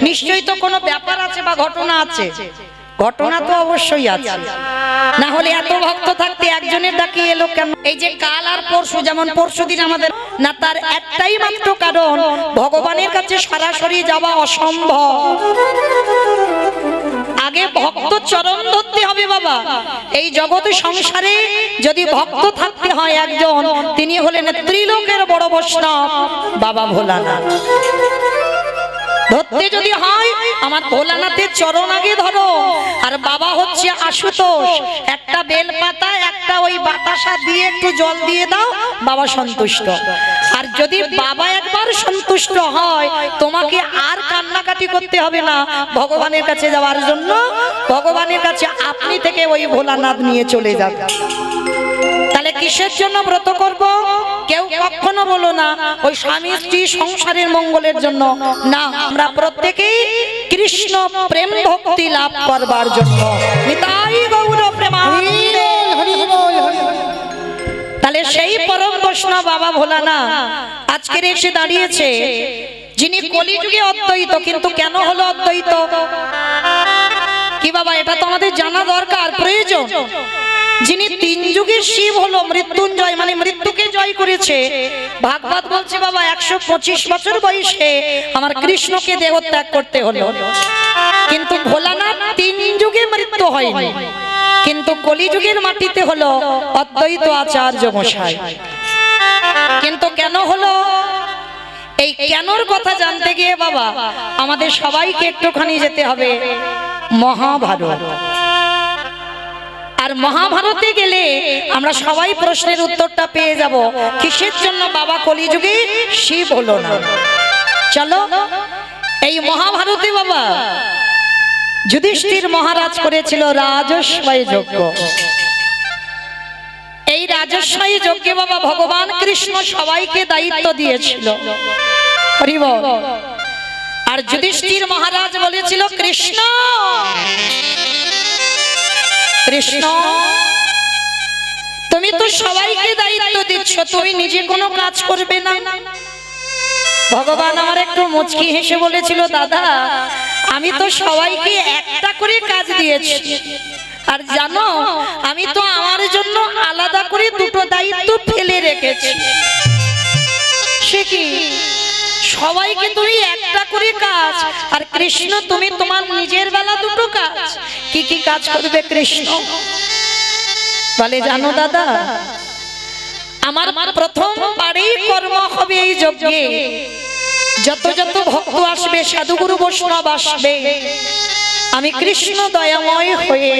নিশ্চয়ই তো কোনো ব্যাপার আছে বা ঘটনা আছে। ঘটনা তো অবশ্যই আছে, না হলে এত ভক্ত থাকতে একজনের ডাকি এলো কেন? এই যে কাল আর পরশু, যেমন পরশুদিন আমাদের না, তার একটাই মাত্র কারণ, ভগবানের কাছে সরাসরি যাওয়া অসম্ভব। আগে ভক্ত চরণ ধরতে হবে বাবা। এই জগৎ সংসারে যদি ভক্ত থাকতে হয় একজন, তিনি হলেন ত্রিলোকের বড় বৈষ্ণব বাবা ভোলানাথ। ধরতে যদি হয় আমার ভোলানাথের চরণ আগে ধরো। আর বাবা হচ্ছে আশুতোষ, একটা বেল পাতা একটা ওই বাতাসা দিয়ে একটু জল দিয়ে দাও, বাবা সন্তুষ্ট। আর যদি বাবা একবার সন্তুষ্ট হয়, তোমাকে আর কান্নাকাটি করতে হবে না ভগবানের কাছে যাওয়ার জন্য। ভগবানের কাছে আপনি থেকে ওই ভোলানাথ নিয়ে চলে যাবে। তাহলে কিসের জন্য ব্রত করব? কেউ কখনো বলো না ওই স্বামী স্ত্রী সংসারের মঙ্গলের জন্য না, আমরা প্রত্যেকেই কৃষ্ণ প্রেম ভক্তি লাভ করবার জন্য। নিতাই গৌর প্রেমানন্দে। তাহলে সেই পরম বৈষ্ণব বাবা ভোলানাথ আজকের এসে দাঁড়িয়েছে, যিনি কলিযুগে অদ্বৈত। কিন্তু কেন হলো অদ্বৈত কি বাবা, এটা তো আমাদের জানা দরকার, প্রয়োজন। যিনি তিন যুগের শিব হলো মৃত্যুঞ্জয়, মানে মৃত্যুকে জয় করেছে। ভাগবত বলছে বাবা 125 বছর বয়সে আমার কৃষ্ণকে দেহত্যাগ করতে হলো। কিন্তু ভোলানাথ তিন যুগে মৃত্যু হয়নি, কিন্তু কলিযুগের মাটিতে হলো অদ্বৈত আচার্য মশাই। কিন্তু কেন হলো, এই কেনর কথা জানতে গিয়ে বাবা আমাদের সবাইকে একটুখানি যেতে হবে মহাভারত। আর মহাভারতে গেলে আমরা সবাই প্রশ্নের উত্তরটা পেয়ে যাব, কিসের জন্য বাবা কলিযুগে শিব হলো না। চলো এই মহাভারতে বাবা যুধিষ্ঠির মহারাজ করেছিল রাজস্বয় যজ্ঞ। এই রাজস্বয় যজ্ঞে বাবা ভগবান কৃষ্ণ সবাইকে দায়িত্ব দিয়েছিল। হরি বল। আর যুধিষ্ঠির মহারাজ বলেছিল, কৃষ্ণ কৃষ্ণ তুমি তো সবাইকে দায়িত্ব দিচ্ছ, তুমি নিজে কোনো কাজ করবে না। ভগবান আমার একটু মুচকি হেসে বলেছিল, দাদা আমি তো সবাইকে একটা করে কাজ দিয়েছি, আর জানো আমি তো আমার জন্য আলাদা করে দুটো দায়িত্ব ফেলে রেখেছি। সে কি, সবাইকে তুমি একটা করে কাজ, আর কৃষ্ণ তুমি তোমার নিজের বেলা দুটো কাজ। কি কি কাজ করবে কৃষ্ণ বলে, জানো দাদা আমার প্রথম বারেই কর্ম হবে এই যজ্ঞে। যত যত ভক্ত আসবে, সাধুগুরু বৈষ্ণব আসবে, আমি কৃষ্ণ দয়াময় হয়ে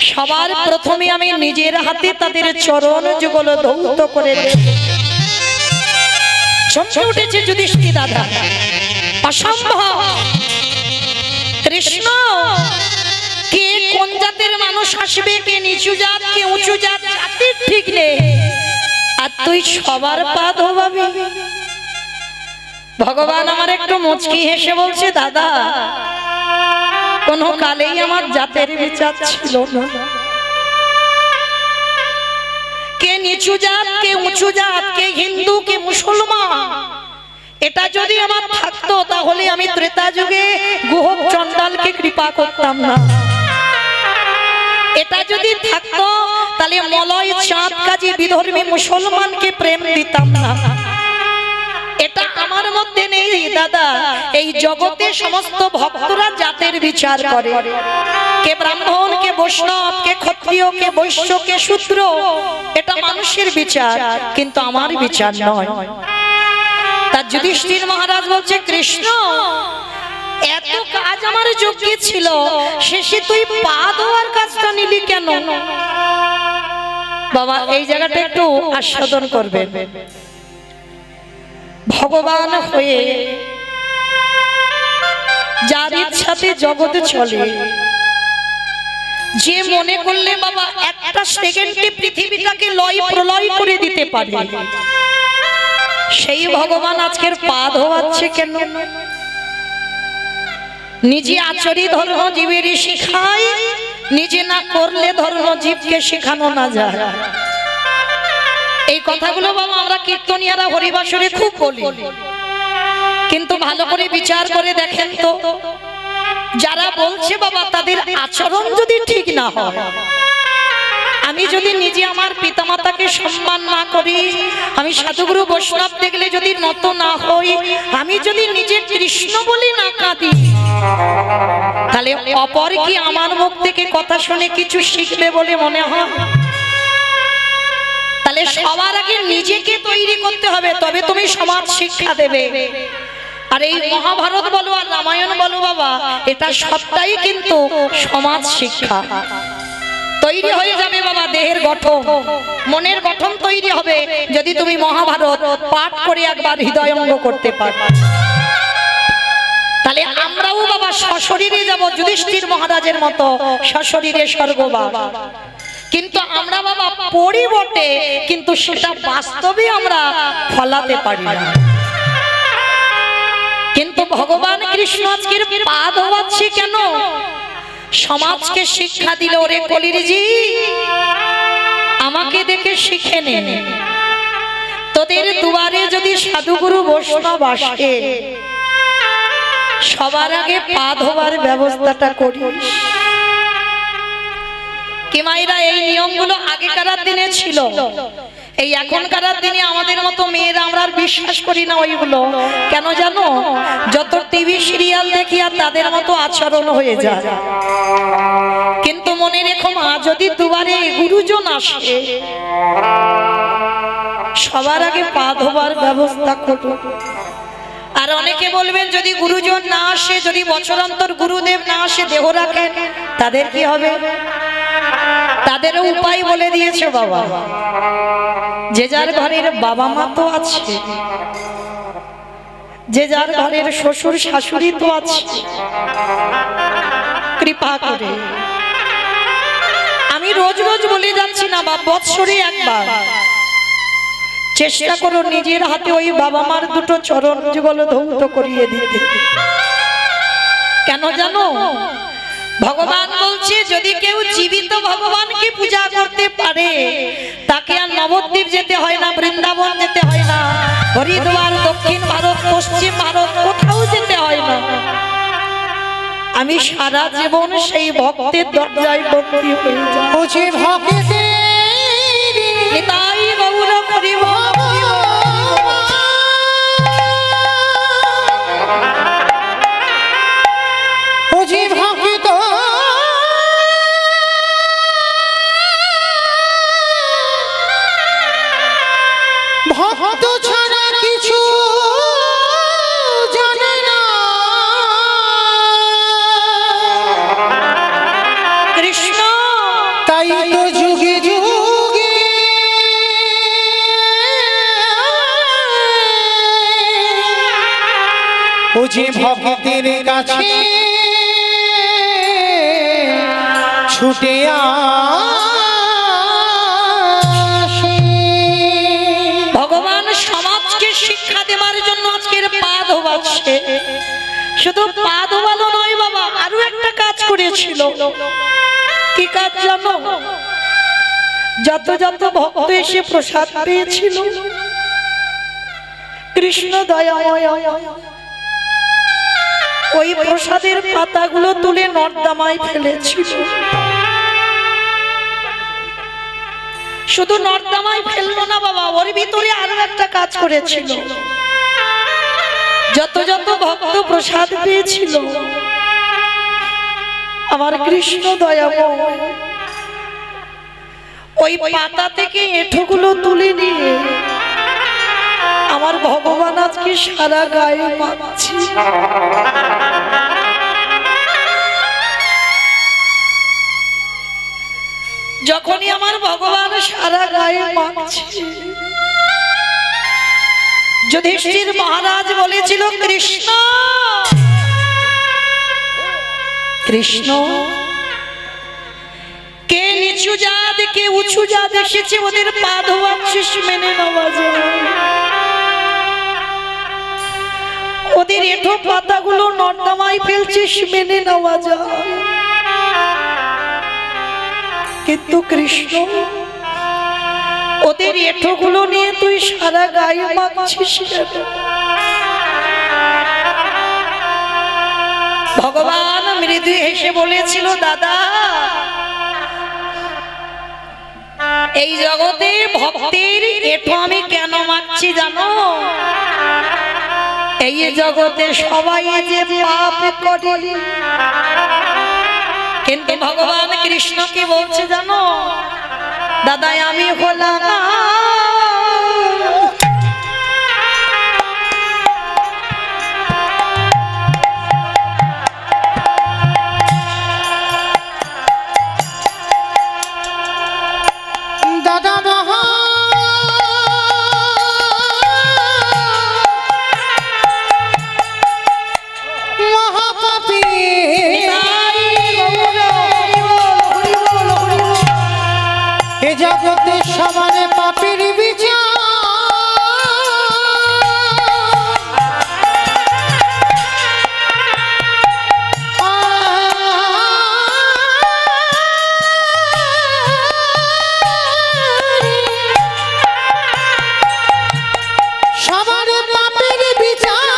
সবার প্রথমে আমি নিজের হাতে তাদের চরণ যুগল ধৌত করে চমকে উঠেছে যুধিষ্ঠির দাদা, অসম্ভব। কৃষ্ণ কে কোন জাতের মানুষ আসবে, কে নিচু জাত কে উঁচু জাত, জাতির ঠিক নেই, আর তুই সবার পা ধোবাবি। ভগবান আমার একটু মুচকি হেসে বলছে, দাদা কোন কালেই আমার জাতের বিচার ছিল না। কে নিচু জাত কে উঁচু জাত, কে হিন্দু কে মুসলমান, এটা যদি আমার থাকতো তাহলে আমি ত্রেতা যুগে গুহক চণ্ডালকে কৃপা করতাম না। এটা যদি থাকতো তাহলে মলয় চাঁদ কাজী বিধর্মী মুসলমানকে প্রেম দিতাম না। এটা আমার মধ্যে নেই দাদা। এই জগতে সমস্ত ভক্তরা জাতের বিচার করে, কে ব্রাহ্মণ কে বৈষ্ণব কে ক্ষত্রিয় কে বৈশ্য কে শূদ্র, এটা মানুষের বিচার, কিন্তু আমার বিচার নয়। তা যুধিষ্ঠির মহারাজ বলছে, কৃষ্ণ এত কাজ আমার যজ্ঞে ছিল, শেষে তুই পা ধোয়ার কাজটা নিলি কেন? বাবা এই জায়গাটা একটু আস্বাদন করবে। ভগবান হয়ে যার ইচ্ছাতে জগৎ চলে, যে মনে করলে বাবা একটা সেকেন্ডে পৃথিবীটাকে লয় প্রলয় করে দিতে পারে, সেই ভগবান আজকের পা ধোয়াচ্ছে কেন? নিজে আচরি ধর্ম জীবের শিখায়, নিজে না করলে ধর্ম জীবকে শেখানো না যায়। এই কথাগুলো বাবা আমরা কীর্তনিয়ারা হরিবাসরে খুব বলি। কিন্তু ভালো করে বিচার করে দেখেন তো, যারা বলছে বাবা তাদের আচরণ যদি ঠিক না হয়, আমি যদি নিজে আমার পিতামাতাকে সম্মান না করি, আমি সাধুগুরু বৈষ্ণব দেখলে যদি নত না হই, আমি যদি নিজে কৃষ্ণ বলি না কাঁদি, তাহলে অপর কি আমার মুখ থেকে কথা শুনে কিছু শিখবে বলে মনে হয়? তাহলে সবার আগে নিজেকে তৈরি করতে হবে, তবে তুমি সমাজ শিক্ষা দেবে। আর এই মহাভারত বলো আর রামায়ণ বলো বাবা, এটা সবটাই কিন্তু সমাজ শিক্ষা। তৈরি হয়ে যাবে বাবা দেহের গঠন, মনের গঠন তৈরি হবে যদি তুমি মহাভারত পাঠ করে একবার হৃদয়ঙ্গ করতে পারো। তাহলে আমরাও বাবা সশরীরে যাব যুধিষ্ঠির মহারাজের মতো, সশরীরে স্বর্গবাস। কিন্তু আমরা বাবা পড়ি বটে, কিন্তু সেটা বাস্তবে আমরা ফলাতে পারি না। কিন্তু ভগবান কৃষ্ণ আজকের পা ধোয়াচ্ছে কেন? সমাজকে শিক্ষা দিল, ওরে কলিরজি আমাকে দেখে শিখে নে, তোদের দুয়ারে যদি সাধুগুরু বৈষ্ণব আসে সবার আগে পা ধোবার ব্যবস্থাটা করিস। কি মায়েরা, এই নিয়মগুলো আগেকার দিনে ছিল, এই এখনকার দিনে আমাদের মতো মেয়েরা আমরা আর বিশ্বাস করি না ওইগুলো। কেন জানো? যত টিভি সিরিয়াল দেখি আর তাদের মতো আচরণ হয়ে যায়। কিন্তু মনে রেখো মা, যদি দুবারে গুরুজন আসে সবার আগে পা ধোবার ব্যবস্থা করো। আর অনেকে বলবেন যদি গুরুজন না আসে, যদি বছরান্তর গুরুদেব না আসে, দেহ রাখেন, তাদের কি হবে? তাদেরও উপায় বলে দিয়েছে বাবা। যে যার ঘরের বাবা মা তো আছে, যে যার ঘরের শ্বশুর শাশুড়ি তো আছে, কৃপা করে আমি রোজ রোজ বলে যাচ্ছি না বা বৎসরে একবার চেষ্টা করো নিজের হাতে ওই বাবা মার দুটো চরণ যুগল ধৌত করিয়ে দিতে। কেন জানো? ভগবান বলছে যদি কেউ জীবিত ভগবানকে পূজা করতে পারে, তাকে আর নবদ্বীপ যেতে হয় না, বৃন্দাবন যেতে হয় না, হরিদ্বার, দক্ষিণ ভারত, পশ্চিম ভারত কোথাও যেতে হয় না। আমি সারা জীবন সেই ভক্তের দরজায় বন্দী হয়ে যাই। নিতাই গৌর হরি ভক্ত ছাড়া কিছু জানে না, কৃষ্ণ তাই তো যুগে যুগে ও যে ভক্তের কাছে ছুটে ভগবান সমাজকে শিক্ষা দেওয়ার জন্য আজকের পা ধোয়াচ্ছে। শুধু পা ধোয়ালো নয় বাবা, আরো একটা কাজ করেছিল। কি কাজ জানো? যত যত ভক্ত এসে প্রসাদ পেয়েছিল, কৃষ্ণ দয়াময় ওই প্রসাদের পাতাগুলো তুলে নর্দমায় ফেলেছিল। শুধু নর্দমায় ফেললো না বাবা, ওর ভিতরে আরো একটা কাজ করেছিল। যত যত ভক্ত প্রসাদ পেয়েছিল, আমার কৃষ্ণ দয়াময় ওই পাতা থেকে এঁঠোগুলো তুলে নিয়ে আমার ভগবান আজকে সারা গায়ে মাখছে। যখনই আমার ভগবান সারা গায়ে মাখছে, যুধিষ্ঠির মহারাজ বলেছিল কৃষ্ণ কৃষ্ণ, কে নিচু জাত কে উঁচু জাত এসেছে, ওদের পা ধোয়াচ্ছিস, মেনে নেওয়া যায়। ওদের এঁঠো পাতাগুলো নর্দমায় ফেলছিস, মেনে নেওয়া যায়। কিন্তু কৃষ্ণ, ওদের এঁঠোগুলো নিয়ে তুই সারা গায়ে মাখছিস। ভগবান মৃদু হেসে বলেছিল, দাদা এই জগতে ভক্তের এটো আমি কেন মানছি জানো? এই জগতে সবাই যে পাপ করে, কিন্তু ভগবান কৃষ্ণ কি বলছে জানো? দাদা আমি হলাম দাদা মহা মহাপাপী এ জগতে সমানে পাপীর বিচার সবার পাপের বিচার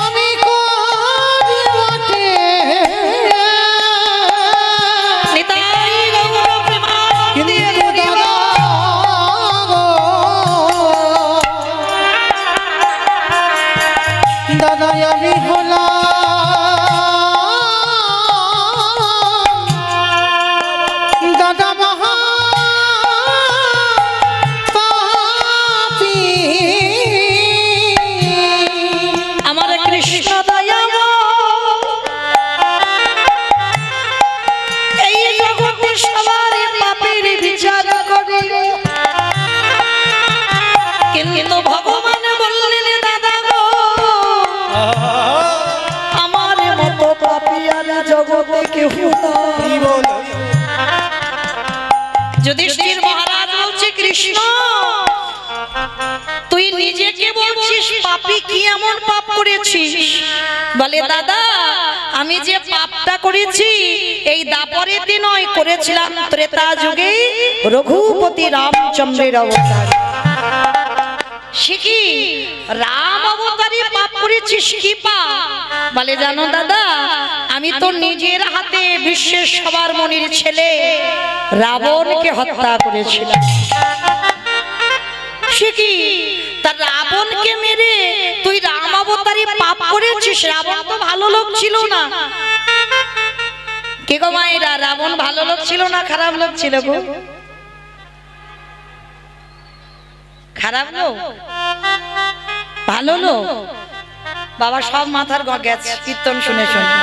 আমি করি বটে। দাদা আমি হলাম দাদা মহা পাপী। আমার কৃষ্ণ দয়াম এই জগতে সবার পাপের বিচার করে, কিন্তু ভগবান বললেন দাদা গো আমার মতো পাপী আর জগতে কেউ নাই। যুধিষ্ঠির মহারাজ বলছে, কৃষ্ণ তুই নিজেকে বলছিস পাপী, কি এমন পাপ করেছিস? বলে দাদা আমি যে পাপটা করেছি এই দাপরেতে নয়, করেছিলাম ত্রেতা যুগে রঘুপতি রামচন্দ্রের অবতার। সে কি রাম অবতারে পাপ করেছিস? কি পাপ? বলে জানো দাদা আমি তো নিজের হাতে বিশ্বের সবার মনির ছেলে রাবণকে হত্যা করেছিলাম। সে কি তা রাবণকে মেরে তুই রাম অবতারে পাপ করেছিস? রাবণ তো ভালো লোক ছিল না। কে গো মায়েরা, রাবণ ভালো লোক ছিল না খারাপ লোক ছিল গো? খারাপ লোক? ভালো লোক? বাবা সব মাথার গেছে কীর্তন শুনে শুনে।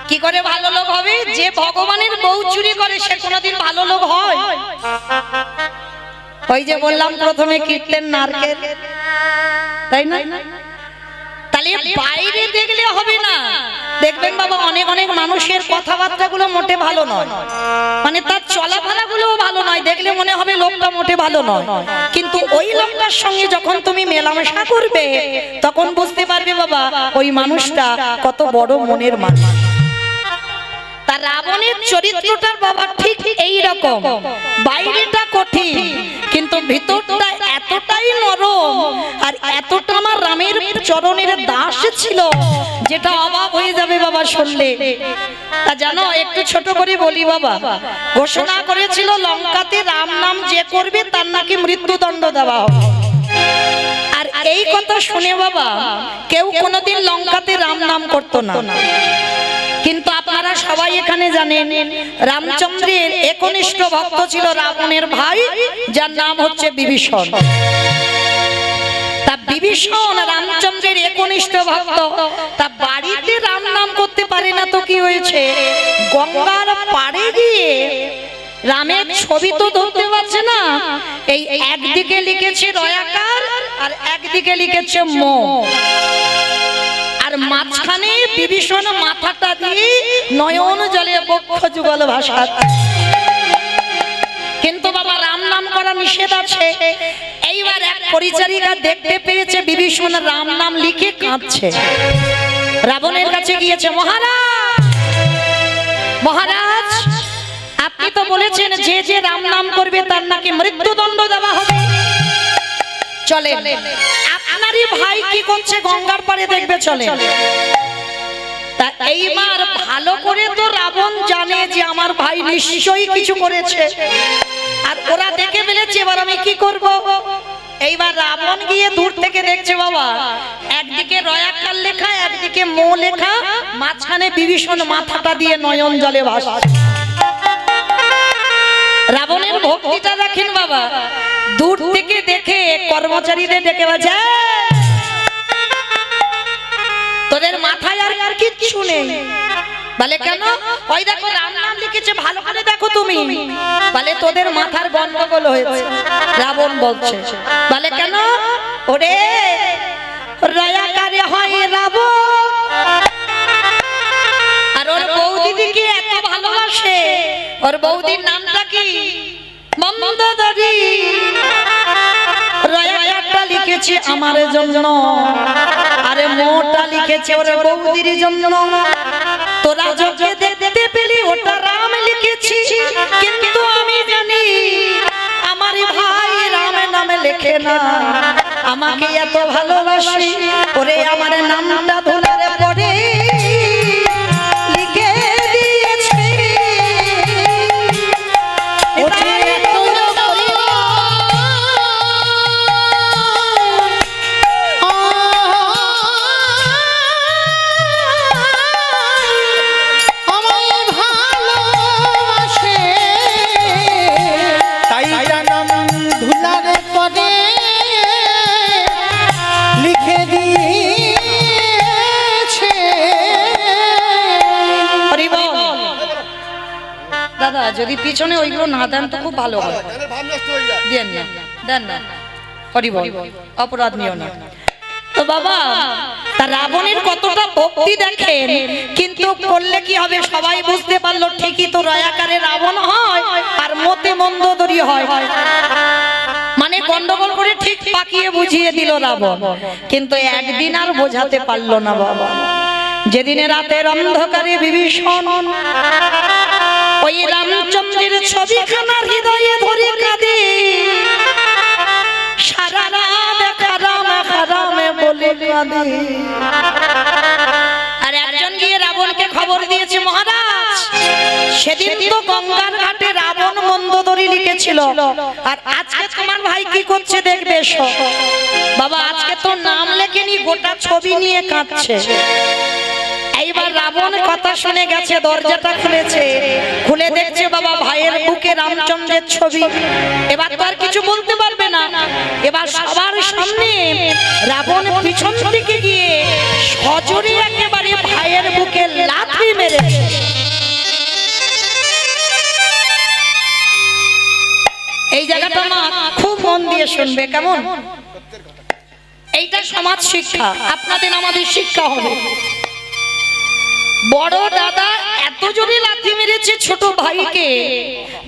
কি করে ভালো লোক হবে? যে ভগবানের বউ চুরি করে সে কোনোদিন ভালো লোক হয়? ওই যে বললাম প্রথমে কীর্তন নারকেল, তাই না? তাহলে বাইরে দেখলে হবে না। দেখবেন বাবা অনেক অনেক মানুষের কথাবার্তা গুলো মোটে ভালো নয়, মানে তার চলাফেরা গুলো ভালো নয়, দেখলে মনে হবে লোকটা মোটে ভালো নয়, কিন্তু ওই লোকটার সঙ্গে যখন তুমি মেলামেশা করবে তখন বুঝতে পারবে বাবা ওই মানুষটা কত বড় মনের মানুষ। তার রাবণের চরিত্রটার বাবা ঠিক এই রকম, বাইরেটা কঠিন কিন্তু ভিতরটা এতটাই নরম আর এতটা আমার রামের চরণের দাস ছিল যেটা অবাক হয়ে যাবে বাবা শুনলে। তা জানো একটু ছোট করে বলি বাবা, ঘোষণা করেছিল লঙ্কাতে রাম নাম যে করবে তার নাকি মৃত্যুদণ্ড দেওয়া হবে। আর এই কথা শুনে বাবা কেউ কোনোদিন লঙ্কাতে রাম নাম করতো না। কিন্তু আপনারা সবাই এখানে জানেন রামচন্দ্রের একনিষ্ঠ ভক্ত ছিল রাবণের ভাই, যার নাম হচ্ছে বিভীষণ। তা বিভীষণ রামচন্দ্রের একনিষ্ঠ ভক্ত, তা বাড়িতে রাম নাম করতে পারে না তো কি হয়েছে, গঙ্গার পাড়ে গিয়ে রামের ছবি তো ধরতে পারছে না, এই একদিকে লিখেছে রয়াকার আর একদিকে লিখেছে ম, আর মাঝখানে বিভীষণ মাথাটা দিয়ে নয়ন জলে বক্ষ যুগল ভাষা। কিন্তু বাবা রাম নাম করা নিষেধ আছে। এইবার এক পরিচারিকা দেখতে পেয়েছে বিভীষণ রাম নাম লিখে কাঁদছে, রাবণের কাছে গিয়েছে, মহারাজ মহারাজ আপনি তো বলেছেন যে যে রাম নাম করবে তার নাকি মৃত্যুদণ্ড দেওয়া হবে, চলে আপনার আপনারই ভাই কি করছে গঙ্গার পাড়ে দেখবে চলে। তা এইবার ভালো করে তো রাবণ জানে যে আমার ভাই নিশ্চয়ই কিছু করেছে, আর ওরা দেখে ফেলেছে, এবার আমি কি করব। এইবার রাবণ গিয়ে দূর থেকে দেখছে বাবা, একদিকে রয়াকার লেখা, একদিকে মো লেখা, মাঝখানে বিভীষণ মাথাটা দিয়ে নয়ন জলে ভাসছে। রাবণের ভক্তিটা দেখেন বাবা, দূর থেকে দেখে কর্মচারীদের ডেকে বলছে, তোদের মাথায় আর কিচ্ছু নেই। বলে কেন? ওই দেখো রাম নাম লিখেছে, ভালো করে দেখো তুমি। বলে তোদের মাথার গন্ডগোল হয়েছে। রাবণ বলছে, বলে কেন? ওরে রয়াকারে হয় রাবণ, আর ওর বৌদিদিকে এত ভালোবাসে। ওর বৌদির নামটা কি? মন্দোদরী। রয়াকারটা লিখেছে আমার জন্য, আরে মোটা লিখেছে ওর বৌদির জন্য। তোরা যখন দেখতে পেলি ওটা রাম লিখেছি, কিন্তু আমি জানি আমার ভাই রাম নামে লেখে না, আমাকে এত ভালোবাসি। ওরে আমার নামটা ধুলারে পড়ে লিখে দিয়েছে। দাদা যদি পিছনে ওইগুলো না দেন তো খুব ভালো হয়। দেন না, দেন না। হরি বল, অপরাধ নিও না। তো বাবা, তা রাবণের কতটা ভক্তি দেখেন, কিন্তু করলে কি হবে সবাই বুঝতে পারলো, ঠিকই তো রয়াকারে রাবণ হয় আর মতে মন্দোদরী হয়। মানে গন্ডগোল করে ঠিক পাকিয়ে বুঝিয়ে দিল রাবণ, কিন্তু একদিন আর বোঝাতে পারলো না বাবা। যেদিনে রাতের অন্ধকারে বিভীষণ ওই রামচন্দ্রের ছবিখানা হৃদয়ে ধরে কাঁদে, সারা রাত খারামে বলে কাঁদে। আর একজন গিয়ে রাবণকে খবর দিয়েছে, মহারাজ সেদিন তো গঙ্গার ঘাটে রাবণ মন্দোদরী লিখেছিল, আর আজকে তোমার ভাই কি করছে দেখবে এসো। বাবা আজকে তো নাম লেখেনি, গোটা ছবি নিয়ে কাঁদছে। এইবার রাবণ কথা শুনে গেছে, দরজাটা খুলেছে, খুলে দেখছে বাবা ভাইয়ের বুকে রামচন্দ্রের ছবি। এবার তো আর কিছু বলতে পারবে না। এবার সবার সামনে রাবণ পিছন দিকে গিয়ে সজোরে একেবারে ভাইয়ের বুকে লাথি মেরেছে। এই জায়গাটা না খুব মন দিয়ে শুনবে কেমন? এইটা সমাজ শিক্ষা, আপনাদের আমাদের শিক্ষা হবে। বড় দাদা এত জোরে লাথি মেরেছে ছোট ভাইকে,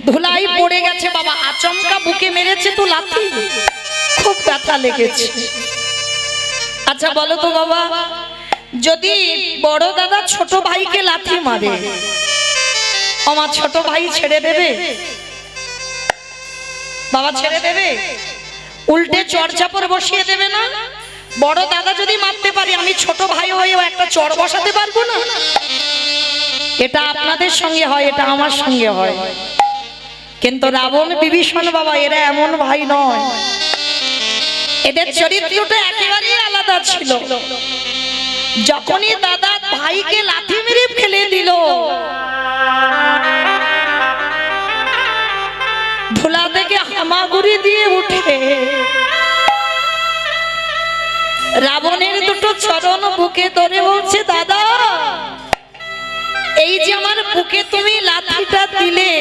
ধুলাই পড়ে গেছে বাবা, আচমকা বুকে মেরেছে তো লাথি, খুব ব্যথা লেগেছে। আচ্ছা বলো তো বাবা, যদি বড় দাদা ছোট ভাইকে লাথি মারে, আমার ছোট ভাই ছেড়ে দেবে? বাবা ছেড়ে দেবে? উল্টে চড়চাপড় বসিয়ে দেবে না? বড় দাদা যদি মারতে পারে, আমি ছোট ভাই হয়েও একটা চড় বসাতে পারবো না? এটা আপনাদের সঙ্গে হয়, এটা আমার সঙ্গে হয়। কিন্তু রাবণ বিভীষণ বাবা এরা এমন ভাই নয়, এদের চরিত্রটা একেবারেই আলাদা ছিল। যখনই দাদা ভাইকে লাথি মেরে ফেলে দিল, ধুলা থেকে হামাগুড়ি দিয়ে উঠে রাবণের দুটো চরণ বুকে ধরে বলছে, দাদা এই যে আমার বুকে তুমি লাঠিটা দিলে,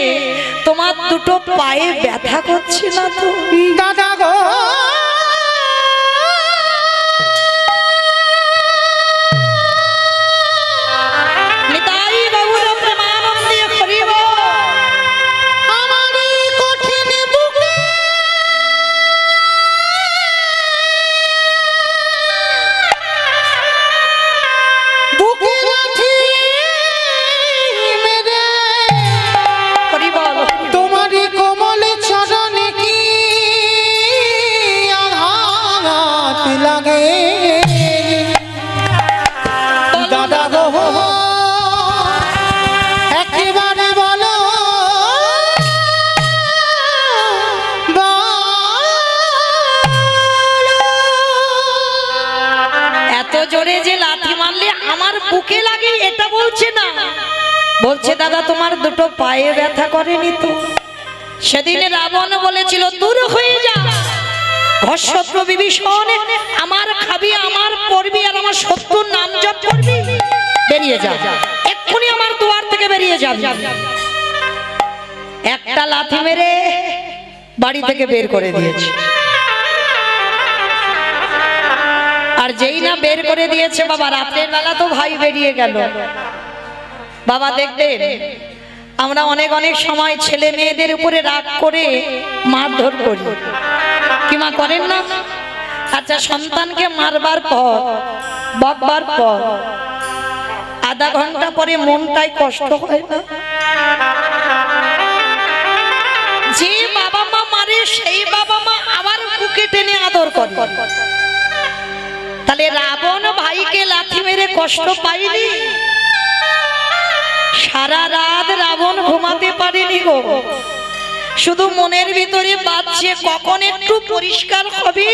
তোমার দুটো পায়ে ব্যথা করছে না তো? দাদা গো নিতাই বাবুর প্রেমানন্দে হরি বল। আমার এই কঠিন বুকে বুকে লাঠি মেরে হরি বল। তোমারই কোমল চরণে কি জোরে যে লাথি মারলে আমার বুকে লাগে এটা বলছে না, বলছে দাদা তোমার দুটো পায়ে ব্যথা করেনি তো? সেদিন রাবণ বলেছিল দূর হয়ে যা, ঘরশত্রু বিভীষণ, আমার খাবি, আমার পড়বি, আর আমার শত্রুর নাম জপ করবি, বেরিয়ে যা, এক্ষুনি আমার দুয়ার থেকে বেরিয়ে যাবি। একটা লাথি মেরে বাড়ি থেকে বের করে দিয়েছে। আর যেই না বের করে দিয়েছে বাবা, রাতের বেলা তো ভাই বেরিয়ে গেল। বাবা দেখবেন আমরা অনেক অনেক সময় ছেলে মেয়েদের উপরে রাগ করে মারধর করি, কি মা করেন না? আচ্ছা, সন্তানকে মারবার পর, বকবার পর আধা ঘন্টা পরে মনটাই কষ্ট হয় না? যে বাবা মা মারে সেই বাবা মা আবার বুকে টেনে আদর করে। তাহলে রাবণ ভাইকে লাথি মেরে কষ্ট পায়নি? সারা রাত রাবণ ঘুমাতে পারেনি গো, শুধু মনের ভিতরে বাজছে কখন একটু পরিষ্কার হবে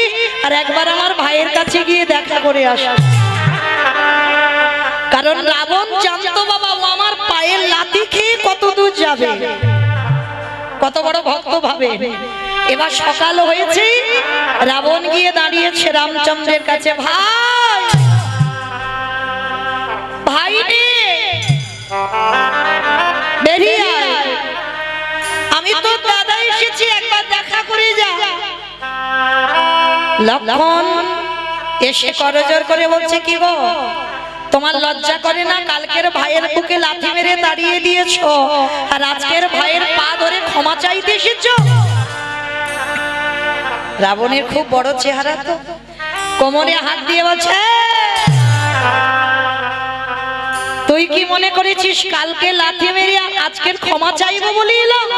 আর একবার আমার ভাইয়ের কাছে গিয়ে দেখা করে আসা। কারণ রাবণ জানতো বাবা ও আমার পায়ের লাথি খেয়ে কত দূর যাবে, কত বড় ভক্ত ভাবে। এবার সকাল হয়েছে, রাবণ গিয়ে দাঁড়িয়েছে রামচন্দ্রের কাছে, ভাই ভাই রে বেরিয়ে আয়, আমি তো দাদা এসেছি, একবার দেখা করে যা। লক্ষণ এসে করজোর করে বলছে কি গো, তোমার লজ্জা করে না? কালকের ভাইয়ের বুকে লাথি মেরে দাঁড়িয়ে দিয়েছো, আর আজকের ভাইয়ের পা ধরে ক্ষমা চাইতে এসেছো? রাবণের খুব বড় চেহারা, তো কোমরে হাত দিয়ে বলছে, তুই কি মনে করেছিস কালকে লাথি মেরে আজকের ক্ষমা চাইবো বলে এলাম?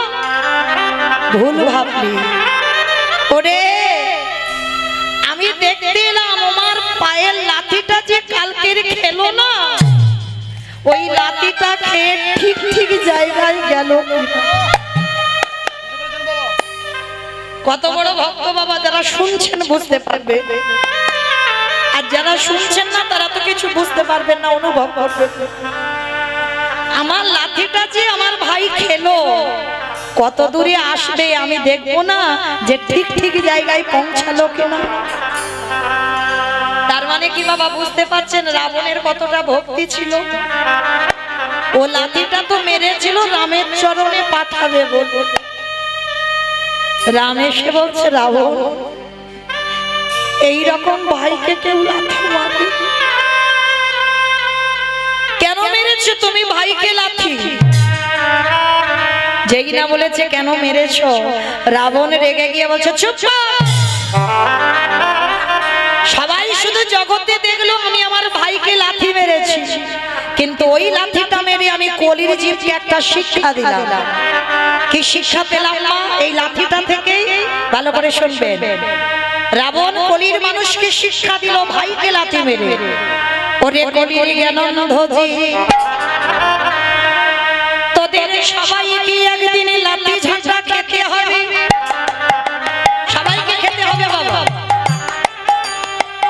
ভুল ভাবলি। ওরে আমি দেখতে এলাম আমার পায়ের লাথিটা যে কালকের খেলো না, ওই লাথিটা খেয়ে ঠিক ঠিক জায়গায় গেল। কত বড় ভক্ত বাবা, যারা শুনছেন বুঝতে পারবে, আর যারা শুনছেন না তারা তো কিছু বুঝতে পারবেন না, অনুভব করবেন। আমার লাঠিটা যে আমার ভাই খেলো, কত দূরে আসবে আমি দেখবো না যে ঠিক ঠিক জায়গায় পৌঁছালো কিনা? তার মানে কি বাবা বুঝতে পারছেন রাবণের কতটা ভক্তি ছিল? ও লাঠিটা তো মেরেছিল রামের চরণে পাঠাবে বলে। রাম এসে বলছে, রাবণ এইরকম ভাইকে কেউ লাথি মারে? কেন মেরেছো তুমি ভাইকে লাথি? যেই না বলেছে কেন মেরেছো, রাবণ রেগে গিয়ে বলছে, চুপ কর। সবাই শুধু জগতে দেখলো আমি আমার ভাইকে লাথি মেরেছি, কিন্তু ওই লাথিটা মেরে আমি কলির জীবকে একটা শিক্ষা দিলাম। কি শিক্ষা পেলাম মা এই লাঠিটা থেকে? ভালো করে শুনবেন। রাবণ কলির মানুষকে শিক্ষা দিল ভাইকে লাথি মেরে, ওরে কলির জ্ঞানন্ধজি, তোদের সবাইকে একদিন লাঠি ঝাঁটা খেতে হবে, সবাইকে খেতে হবে বাবা।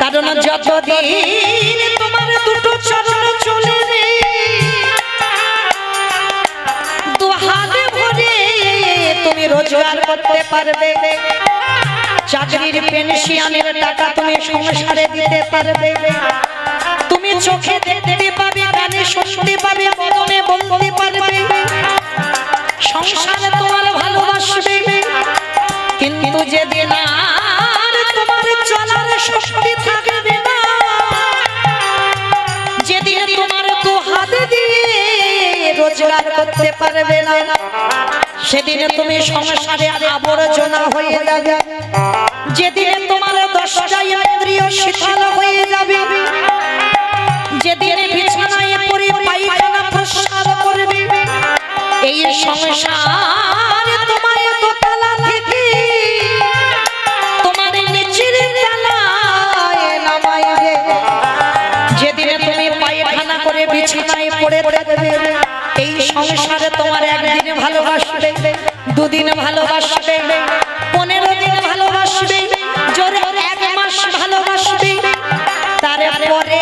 কারণ যতদিন তোমার দুটো চরণ চলে রে, দু হাত ভরে তুমি রোজগার করতে পারবে, চাকরির পেনশনের টাকা তুমি সংসারে দিতে পারবে, তুমি চোখে দেখতে পাবে, কানে শুনতে পাবে, মনে বলতে পারবে, সংসারে তোমার ভালোবাসবে। কিন্তু যেদিন আর তোমার চলার শক্তি থাকবে না, যেদিন তোমার দু হাত দিয়ে রোজগার করতে পারবে না, সেদিন তুমি সংসারে আবর্জনা হয়ে যাবে, যেদিন তোমার 10টা ইন্দ্রিয় শিথিল হয়ে যাবে, যেদিন বিছানায় পড়ে পায়খানা প্রস্রাব করবে, এই সংসার তোমার দোতলা থেকে তোমার নিচের তলায় নামাইবে, যেদিন তুমি পায়খানা করে বিছানায় পড়ে থাকবে, এই সংসারে তোমার একদিন ভালোবাসবে, দুদিন ভালোবাসবে, 15 দিন ভালোবাসবে, জোরে 1 মাস ভালোবাসবে, তারপরে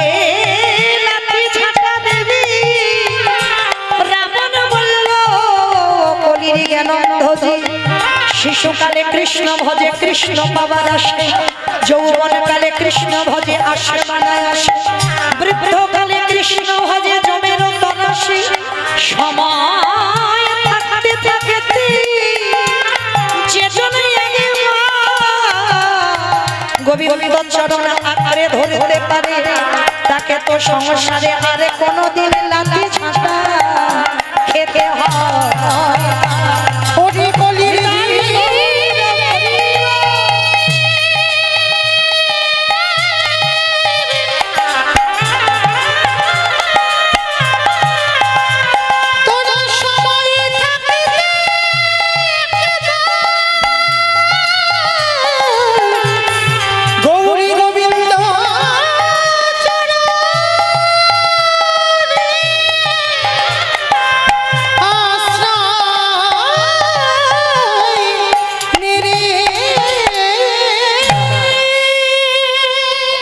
শিশুকালে কৃষ্ণ ভজে কৃষ্ণ পাবার আসে, যৌবনকালে কৃষ্ণ ভজে আসে বানায় আসে, বৃদ্ধকালে কৃষ্ণ ভজে জমের তরাসে, সময় থাকতে থাকতে যেজনে গোবিন্দ চরণ আঁকড়ে ধরতে পারে, তাকে তো সংসারে আরে কোনোদিন লাঠি ঝাঁটা খেতে হয়। ওরে কলির তোরা সময় থাকতে গৌরী গোবিন্দ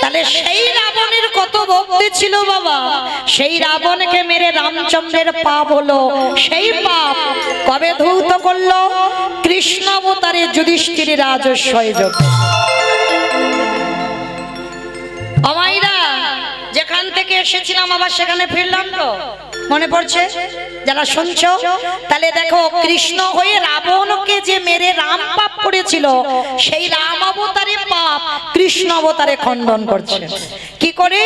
তাহলে সেই রাবণের কত ভক্তি ছিল বাবা, সেই রাবণকে মেরে রামচন্দ্রের পাপ হলো। সেই পাপ কবে ধৌত করলো? কৃষ্ণ অবতারে যুধিষ্ঠির রাজস্বয় যজ্ঞ। আমাইরা যেখান থেকে এসেছিলাম আবার সেখানে ফিরলাম তো, মনে পড়ছে যারা শুনছো? তাহলে দেখো, কৃষ্ণ হয়ে রাবণকে যে মেরে রাম পাপ করেছিল, সেই রাম অবতারে পাপ কৃষ্ণ অবতারে খণ্ডন করছে। কি করে?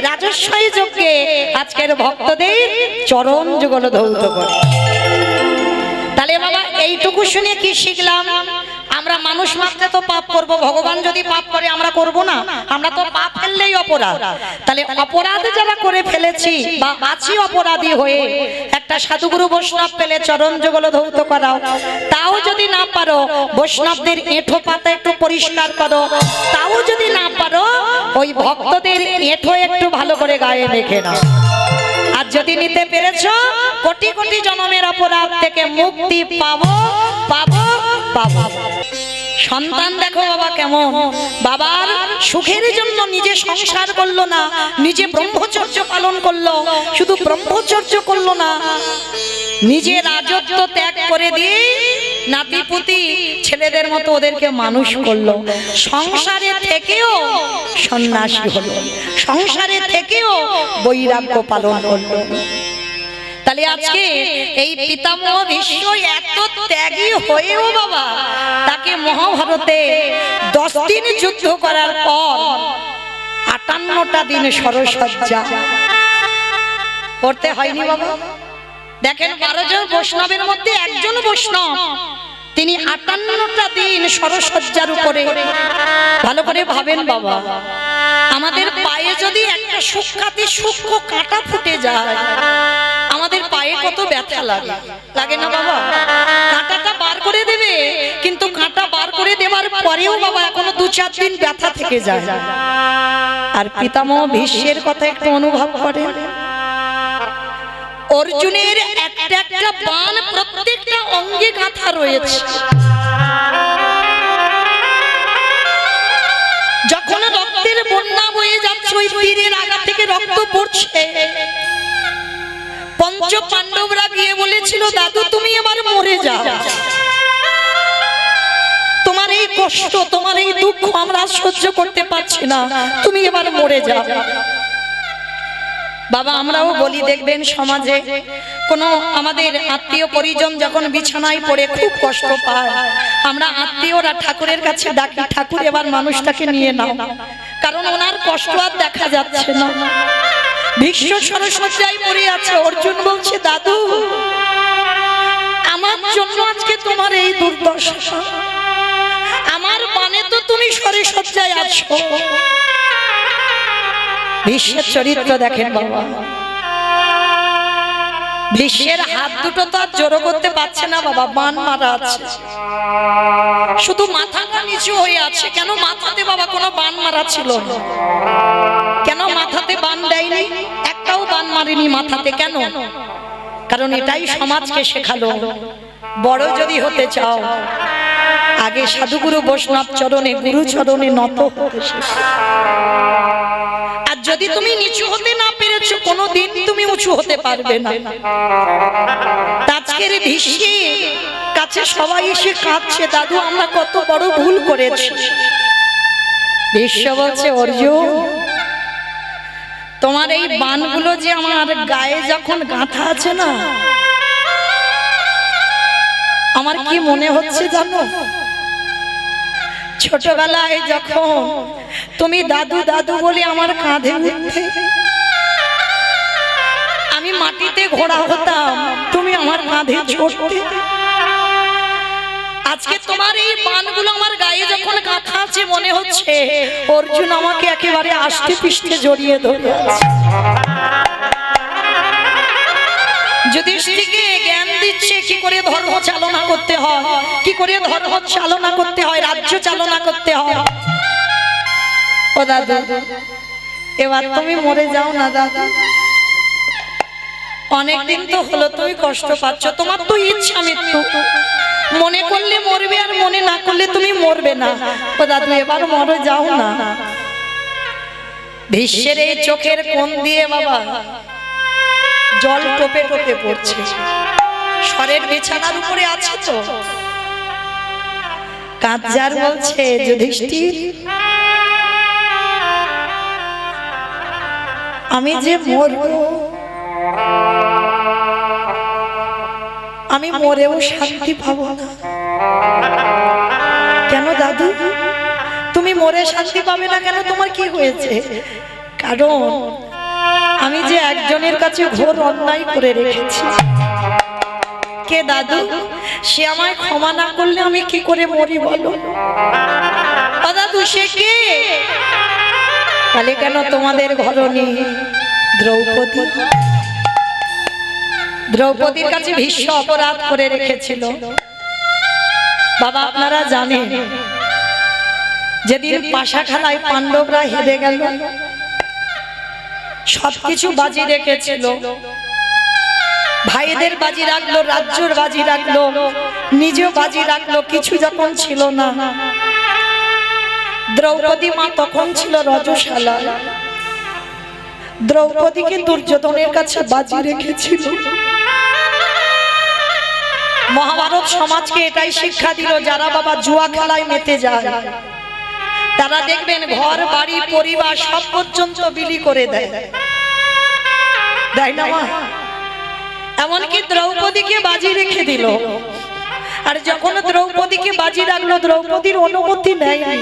রাজস্বয় যজ্ঞে আজকের ভক্তদের চরণ যুগল ধৌত করে। তাহলে বাবা এইটুকু শুনে কি শিখলাম? আমরা মানুষ মাত্রে তো পাপ করব, ভগবান যদি পাপ করে আমরা করব না? আমরা তো পাপ ফেললেই অপরাধ। তাহলে অপরাধ যারা করে ফেলেছি বা আছি অপরাধী হয়ে, একটা সাধুগুরু বৈষ্ণব পেলে চরণ যুগল ধৌত করাও। তাও যদি না পারো, বৈষ্ণবদের এঁঠো পাতা একটু পরিষ্কার করো। তাও যদি না পারো, ওই ভক্তদের এঁঠো একটু ভালো করে গায়ে মেখে নাও। আর যদি নিতে পেরেছো, কোটি কোটি জন্মের অপরাধ থেকে মুক্তি পাবো পাবো পাবো। সন্তান দেখো বাবা কেমন, বাবার সুখের জন্য নিজে সংসার করলো না, নিজে ব্রহ্মচর্য পালন করলো। শুধু ব্রহ্মচর্য করলো না, নিজে রাজত্ব ত্যাগ করে দিয়ে নাতিপুতি ছেলেদের মতো ওদেরকে মানুষ করলো। সংসারে থেকেও সন্ন্যাসী হলো, সংসারে থেকেও বৈরাগ্য পালন করলো। তাহলে আজকে এই পিতামহ ভীষ্ম এত ত্যাগী হয়েও বাবা, তাকে মহাভারতে 10 দিন যুদ্ধ করার পর 58টা দিন সরসজ্জা করতে হয়নি বাবা। দেখেন, 12 জন বৈষ্ণবের মধ্যে একজন বৈষ্ণব, তিনি 58টা দিন সরসজ্জার উপরে। ভালো করে ভাবেন বাবা, আমাদের পায়ে যদি একটা সূক্ষ্মাতি সূক্ষ্ম কাঁটা ফুটে যায়, আমাদের পায়ে কত ব্যথা লাগে, লাগে না বাবা? কাঁটাটা বার করে দেবে, কিন্তু কাঁটা বার করে দেওয়ার পরেও বাবা এখনো 2-4 দিন ব্যথা থেকে যায়। আর পিতামহ ভীষ্মের কথা একটু অনুভব করেন। অর্জুনের একটা একটা বাণ প্রত্যেকটা অঙ্গে গাঁথা রয়েছে। যখন রক্তের বন্যা বয়ে যাচ্ছে, ওই তীরের আগা থেকে রক্ত পড়ছে, পঞ্চ পাণ্ডবরা গিয়ে বলেছিল, দাদু তুমি এবার মরে যাও, তোমার এই কষ্ট, তোমার এই দুঃখ আমরা সহ্য করতে পারছি না, তুমি এবার মরে যাও। বাবা আমরাও বলি, দেখবেন সমাজে কোনো আমাদের আত্মীয় পরিজন যখন বিছানায় পড়ে খুব কষ্ট পায়, আমরা আত্মীয়রা ঠাকুরের কাছে ডাকি, ঠাকুর এবার মানুষটাকে নিয়ে নাও, কারণ ওনার কষ্ট আর দেখা যাচ্ছে না। ভীষ্ম সরসজ্জায় পড়ে আছে, অর্জুন বলছে, দাদু আমার জন্য আজকে তোমার এই দুর্দশা, আমার মানে তো তুমি সরসজ্জায় আছো। ভীষ্মের চরিত্র দেখেন বাবা, ভীষ্মের হাত দুটো তো আর জড়ো করতে পারছে না বাবা, বান মারা আছে, শুধু মাথাটা নিচু হয়ে আছে। কেন? মাথাতে বাবা কোনো বান মারা ছিল না। কেন মাথাতে বান দেয়নি? একটাও বান মারেনি মাথাতে। কেন? কারণ এটাই সমাজকে শেখালো, বড় যদি হতে চাও আগে সাধুগুরু বৈষ্ণব চরণে, গুরু চরণে নত হতে শেখো। আর যদি তুমি নিচু হতে না পেরেছো, কোনোদিন তুমি উঁচু হতে পারবে না। আজকের ভীষ্ম কাছে সবাই এসে কাঁদছে, দাদু আমরা কত বড় ভুল করেছি। বিশ্ব বলছে, অর্জুন তোমার এই বানগুলো যে আমার গায়ে যখন গাঁথা আছে না, আমার কি মনে হচ্ছে জানো, ছোটবেলায় যখন তুমি দাদু দাদু বলে আমার কাঁধে উঠতে, আমি মাটিতে ঘোড়া হতাম, তুমি আমার কাঁধে চড়তে। আজকে তোমার এই বানগুলো আমার গায়ে যখন গাঁথা আছে, মনে হচ্ছে অর্জুন আমাকে একেবারে আষ্টে পৃষ্ঠে জড়িয়ে ধরে আছে। যুধিষ্ঠিরকে জ্ঞান দিচ্ছে কি করে ধর্ম চালনা করতে হয়, কি করে ধর্ম চালনা করতে হয়, রাজ্য চালনা করতে হয়। ও দাদু, এবার তুমি মরে যাও না দাদু, অনেকদিন তো হলো তুমি কষ্ট পাচ্ছ, তোমার তো ইচ্ছা মৃত্যু, মনে করলে মরবে আর মনে না করলে তুমি মরবে না। ও দাদু এবার মরে যাও না। ভীষ্মের এই চোখের কোণ দিয়ে বাবা জল টোপে টোপে পড়ছে, স্বরের বিছানার উপরে আছে তো, কাঁচার বলছে, যুধিষ্ঠির আমি যে মরব, আমি মরেও শান্তি পাবো না। কেন দাদু তুমি মরে শান্তি পাবে না কেন, তোমার কি হয়েছে? কারণ আমি যে একজনের কাছে ঘোর অন্যায় করে রেখেছি। কে দাদু? সে আমায় ক্ষমা না করলে আমি কি করে মরি বলো? ও দাদু সে কে? তাহলে কেন তোমাদের ঘরণী দ্রৌপদী, দ্রৌপদীর কাছে ভীষ্ম অপরাধ করে রেখেছিল। বাবা আপনারা জানেন যেদিন পাশা খেলায় পাণ্ডবরা হেরে গেল, সবকিছু বাজি রেখেছিল, ভাইদের বাজি রাখলো, রাজ্যর বাজি রাখলো, নিজেও বাজি রাখলো, কিছু যখন ছিল না, দ্রৌপদী মা তখন ছিল রজশালা, দ্রৌপদীকে দুর্যোধনের কাছে বাজি রেখেছিল। মহাভারত সমাজকে এটাই শিক্ষা দিল, যারা বাবা জুয়া খেলায় মেতে যায় তারা দেখবেন ঘর বাড়ি পরিবার সব পর্যন্ত বিলি করে দেয়, তাই না মা? এমনকি দ্রৌপদীকে বাজি রেখে দিল, আর যখন দ্রৌপদীকে বাজি রাখলো দ্রৌপদীর অনুমতি নেয়নি।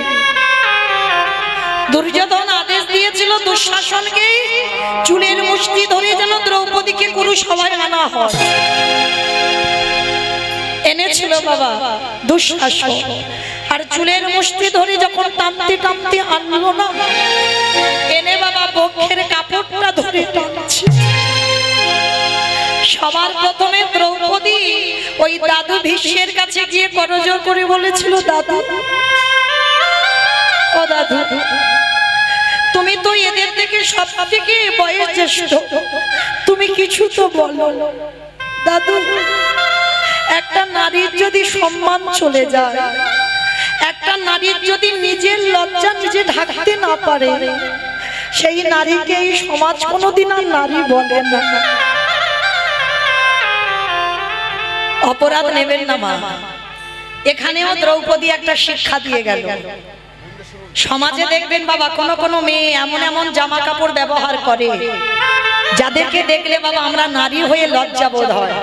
দুর্যোধন আদেশ দিয়েছিল দুঃশাসনকে চুলের মুষ্টি ধরে যেন দ্রৌপদীকে কুরুসভায় আনা হয়। এনেছিল বাবা দুঃশাসন, আর চুলের মুষ্টি ধরে যখন টানতে টানতে আনলো না, এনে বাবা বক্ষের কাপড়টা ধরে টানছে। সবার প্রথমে দ্রৌপদী ওই দাদু ভীষ্মের কাছে গিয়ে করজোড় করে বলেছিল, দাদু ও দাদু তুমি তো এদের থেকে সব থেকে বয়স জ্যেষ্ঠ, তুমি কিছু তো বলো। দাদু একটা নারীর যদি সম্মান চলে যায়, একটা নারীর যদি নিজের লজ্জা নিজে ঢাকতে না পারে, সেই নারীকে এই সমাজ কোনোদিন আর নারী বলে না। অপরাধ নেবেন না মা, এখানেও দ্রৌপদী একটা শিক্ষা দিয়ে গেল। সমাজে দেখবেন বাবা কোন কোন মেয়ে এমন এমন জামা কাপড় ব্যবহার করে যাদেরকে দেখলে বাবা আমরা নারী হয়ে লজ্জা বোধ হয়,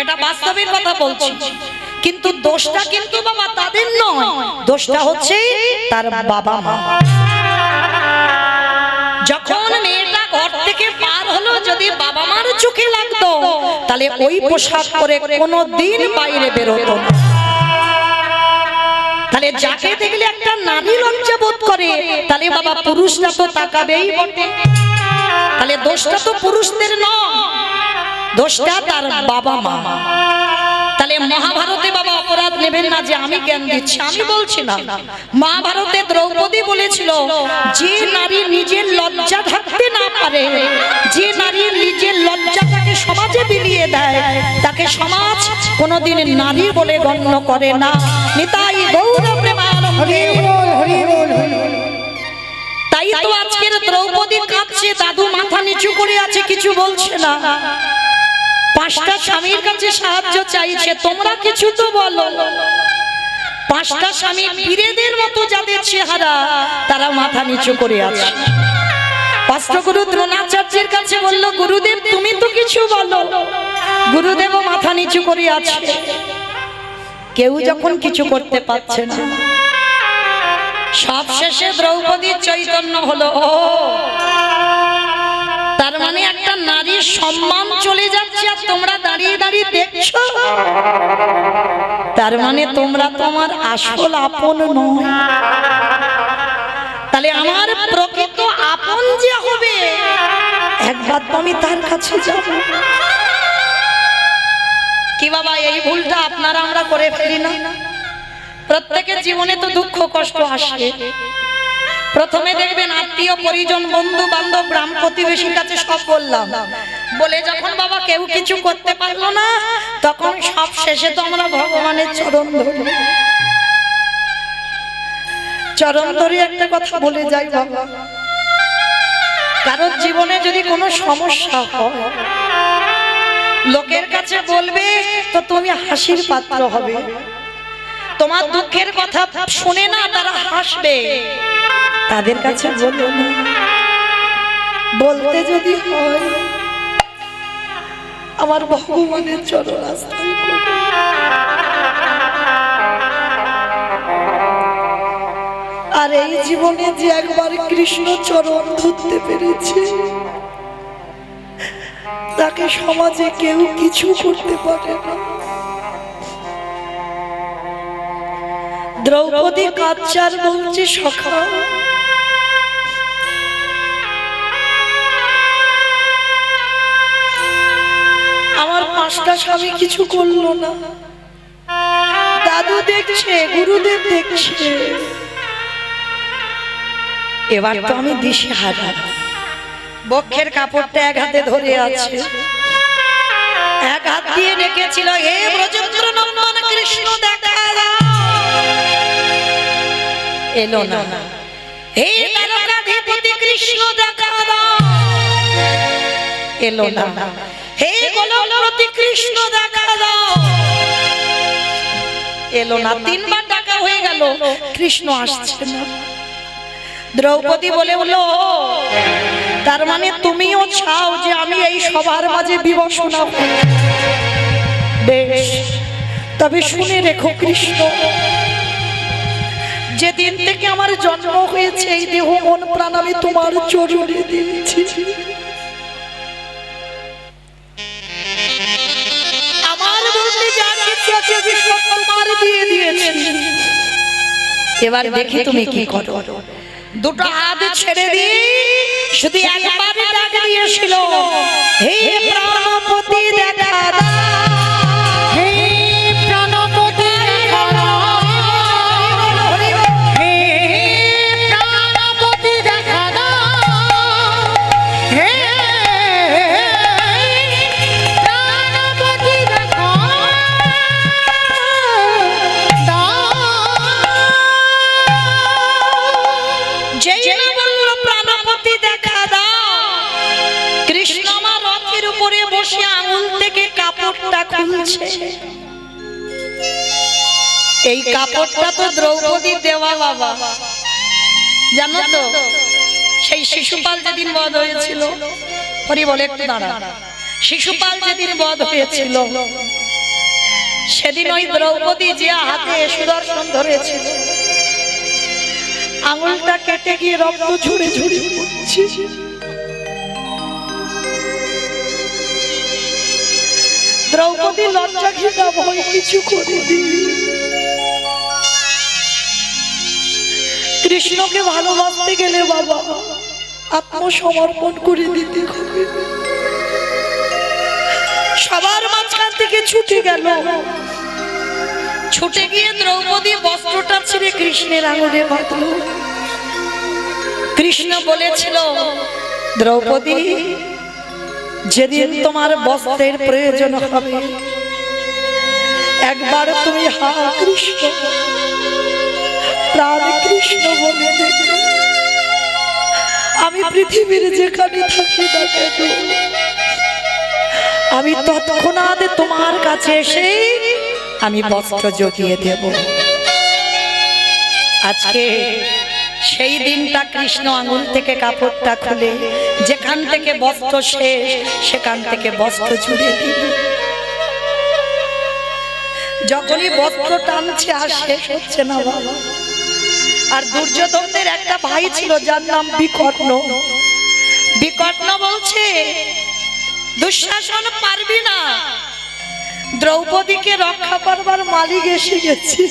এটা বাস্তবের কথা বলছি। কিন্তু দোষটা কিন্তু বাবা তাদের নয়, দোষটা হচ্ছে তার বাবা মা। যখন মেয়েটা ঘর থেকে পার হলো, যদি বাবা মার চোখে লাগতো তাহলে ওই পোশাক পরে কোনোদিন বাইরে বেরোতো না। তাহলে যাকে দেখলে একটা নারী লজ্জা বোধ করে, তাহলে বাবা পুরুষরা তো তাকাবেই বটে। তাহলে দোষটা তো পুরুষদের নয়, দোষটা তার বাবা মা। তাহলে মহাভারতে বাবা অপরাধ নেবেন না যে আমি জ্ঞান দিচ্ছি, আমি বলছি না। মহাভারতে দ্রৌপদী বলেছিল, যে নারী নিজের লজ্জা ঢাকতে না পারে, যে নারী নিজের লজ্জাটাকে সমাজে বিলিয়ে দেয়, তাকে সমাজ কোনোদিন নারী বলে গণ্য করে না। নিতাই গৌর প্রেমানন্দে। তাই তো আজকের দ্রৌপদী কাঁদছে, দাদু মাথা নিচু করে আছে, কিছু বলছে না। 5টা স্বামীর কাছে সাহায্য চাইছে, তোমরা কিছু তো বলো। 5টা স্বামী বীরেদের মতো যাদের চেহারা, তারা মাথা নিচু করে আছে। অষ্টগুরু দ্রোণাচার্যের কাছে বলল, গুরুদেব তুমি তো কিছু বলো। গুরুদেব মাথা নিচু করে আছে। কেউ যখন কিছু করতে পারছে না, সব শেষে দ্রৌপদীর চৈতন্য হলো। তার মানে একটা নারীর সম্মান চলে যাচ্ছে, আর তোমরা দাঁড়িয়ে দাঁড়িয়ে দেখছো। তার মানে তোমরা তোমার আসল আপন নয়। তাহলে আমার প্রকৃত আপন যে হবে, একবার তো আমি তার কাছে যাব। কি বাবা, এই ভুলটা আপনারা আমরা করে ফেলি না? প্রত্যেকের জীবনে তো দুঃখ কষ্ট আসে। প্রথমে দেখবেন আত্মীয় পরিজন বন্ধু বান্ধব গ্রাম প্রতিবেশীর কাছে সব বললাম, বলে যখন বাবা কেউ কিছু করতে পারলো না, তখন সব শেষে তো আমরা ভগবানের চরণ ধরি। চরণ ধরে একটা কথা বলে যাই বাবা, কারোর জীবনে যদি কোনো সমস্যা হয়, লোকের কাছে বলবে তো তুমি হাসির পাত্র হবে। তোমার দুঃখের কথা শুনে না তারা হাসবে, তাদের কাছে বলো না। বলতে যদি হয়, আমার ভগবানের চরণ আশ্রয় করো। আর এই জীবনে যে একবার কৃষ্ণ চরণ ধরতে পেরেছে, তাকে সমাজে কেউ কিছু করতে পারে না। দ্রৌপদী কাচ্চার বলছে, সখা আমার 5টা স্বামী কিছু করলো না, দাদু দেখছে, গুরুদেব দেখছে, এবার তো আমি দিশেহারা। বক্ষের কাপড়টা এক হাতে ধরে আছে, এক হাত দিয়ে ডেকেছিল, হে ব্রজেন্দ্র নন্দন কৃষ্ণ দেখা দাও। এলো না। হে দ্বারকাধিপতি কৃষ্ণ দেখা দাও। এলো না। হে গোলকপতি কৃষ্ণ দেখা দাও। এলো না। 3বার ডাকা হয়ে গেল, কৃষ্ণ আসছে না। দ্রৌপদী বলে বলো, তার মানে তুমিও চাও যে আমি এই সবার মাঝে বিবশনা হই? বেশ, তবে শুনে রেখো কৃষ্ণ, যেদিন থেকে আমার জন্ম হয়েছে, এই দেহ মন প্রাণ আমি তোমার চরণে দিয়েছি। আমার বলতে যা কিছু আছে আমি সব তোমার দিয়ে দিয়েছি। এবার দেখি তুমি কি করো। 2টো হাত ছেড়ে দি, শুধু একবার ডাক দিয়েছিল, হে প্রাণপতি দেখা দাও। হে প্রাণপতি দেখা দাও। হে প্রাণপতি দেখা দাও। হে প্রাণপতি দেখা দাও। যেই না বলল প্রাণপতি দেখা দাও, কৃষ্ণ আমার রথের উপরে বসে আঙুল থেকে কাপড়টা খুলছে। এই কাপড়টা তো দ্রৌপদীর দেওয়া বাবা, জানো তো? সেই শিশুপাল যেদিন বধ হয়েছিল, হরি বলে একটু দাঁড়া, শিশুপাল যেদিন বধ হয়েছিল, সেদিন ওই দ্রৌপদী যে হাতে সুদর্শন ধরেছিল, আঙুলটা কেটে গিয়ে রক্ত ঝরে ঝরে পড়ছে। দ্রৌপদী লজ্জা ঘৃণা ভয় কিছু করেনি। কৃষ্ণকে ভালোবাসতে গেলে বাবা আত্মসমর্পণ করে দিতে হবে। সবার মাঝখান থেকে ছুটে গেল, ছুটে গিয়ে দ্রৌপদী বস্ত্রটা ছিঁড়ে কৃষ্ণের আঙুলে বাঁধল। কৃষ্ণ বলেছিল, দ্রৌপদী যেদিন তোমার বস্ত্রের প্রয়োজন হবে, একবার তুমি হা কৃষ্ণ প্রাণ কৃষ্ণ বলে দেবে। আমি পৃথিবীর যেখানে থাকি না কেন, আমি তৎক্ষণাৎ তোমার কাছে এসে আমি বস্ত্র জুগিয়ে দেব। আজকে সেই দিনটা কৃষ্ণ আঙুল থেকে কাপড়টা খুলে যেখান থেকে বস্ত্র শেষ সেখান থেকে বস্ত্র জুড়ে দিল। যখনই বস্ত্র টানছে আর শেষ হচ্ছে না বাবা। আর দুর্যোধনদের একটা ভাই ছিল যার নাম বিকর্ণ। বিকর্ণ বলছে, দুঃশাসন পারবি না, দ্রৌপদীকে রক্ষা করবার মালিক এসে গেছে।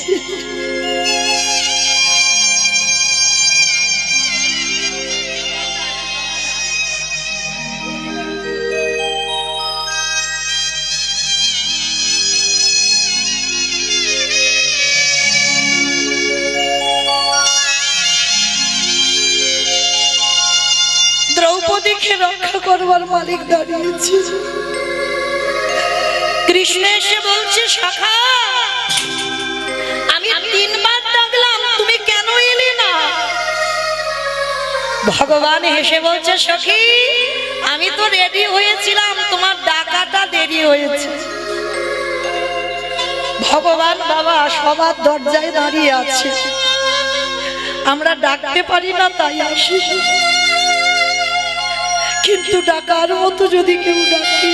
দ্রৌপদীকে রক্ষা করবার মালিক দাঁড়িয়েছে। কৃষ্ণ এসে বলছে, সখা আমি 3 বার ডাকলাম, তুমি কেন এলে না? ভগবান হেসে বলছে, সখী আমি তো রেডি হয়েছিলাম, তোমার ডাকাটা দেরি হয়েছে। ভগবান বাবা সবার দরজায় দাঁড়িয়ে আছে, আমরা ডাকতে পারি না তাই আসি, কিন্তু ডাকার মতো যদি কেউ ডাকে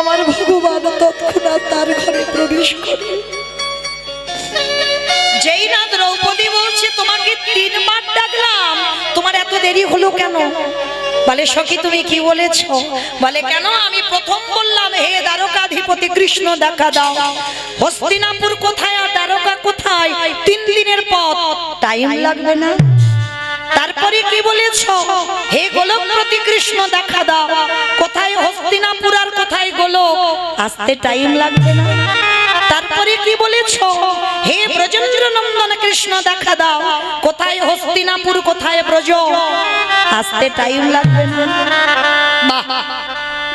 আমার ভগবান তৎক্ষণাৎ তার ঘরে প্রবেশ করে। যেই না দ্রৌপদী বলছে, তোমাকে 3 বার ডাকলাম, তোমার এত দেরি হলো কেন? বলে, সখী তুমি কি বলেছ? বলে, কেন আমি প্রথম বললাম হে দ্বারকাধিপতি কৃষ্ণ দেখা দাও, হস্তিনাপুর কোথায় আর দ্বারকা কোথায়, 3 দিনের পথ, টাইম লাগবে না? তারপরে কি বলেছ, হে গোলকপতি কৃষ্ণ দেখা দাও, কোথায় হস্তিনাপুর আর কোথায় গোলক, আসতে টাইম লাগবে না? তারপরে কি বলেছ, হে ব্রজেন্দ্র নন্দন কৃষ্ণ দেখা দাও, কোথায় হস্তিনাপুর কোথায় ব্রজ, আসতে টাইম লাগবে না? বাহ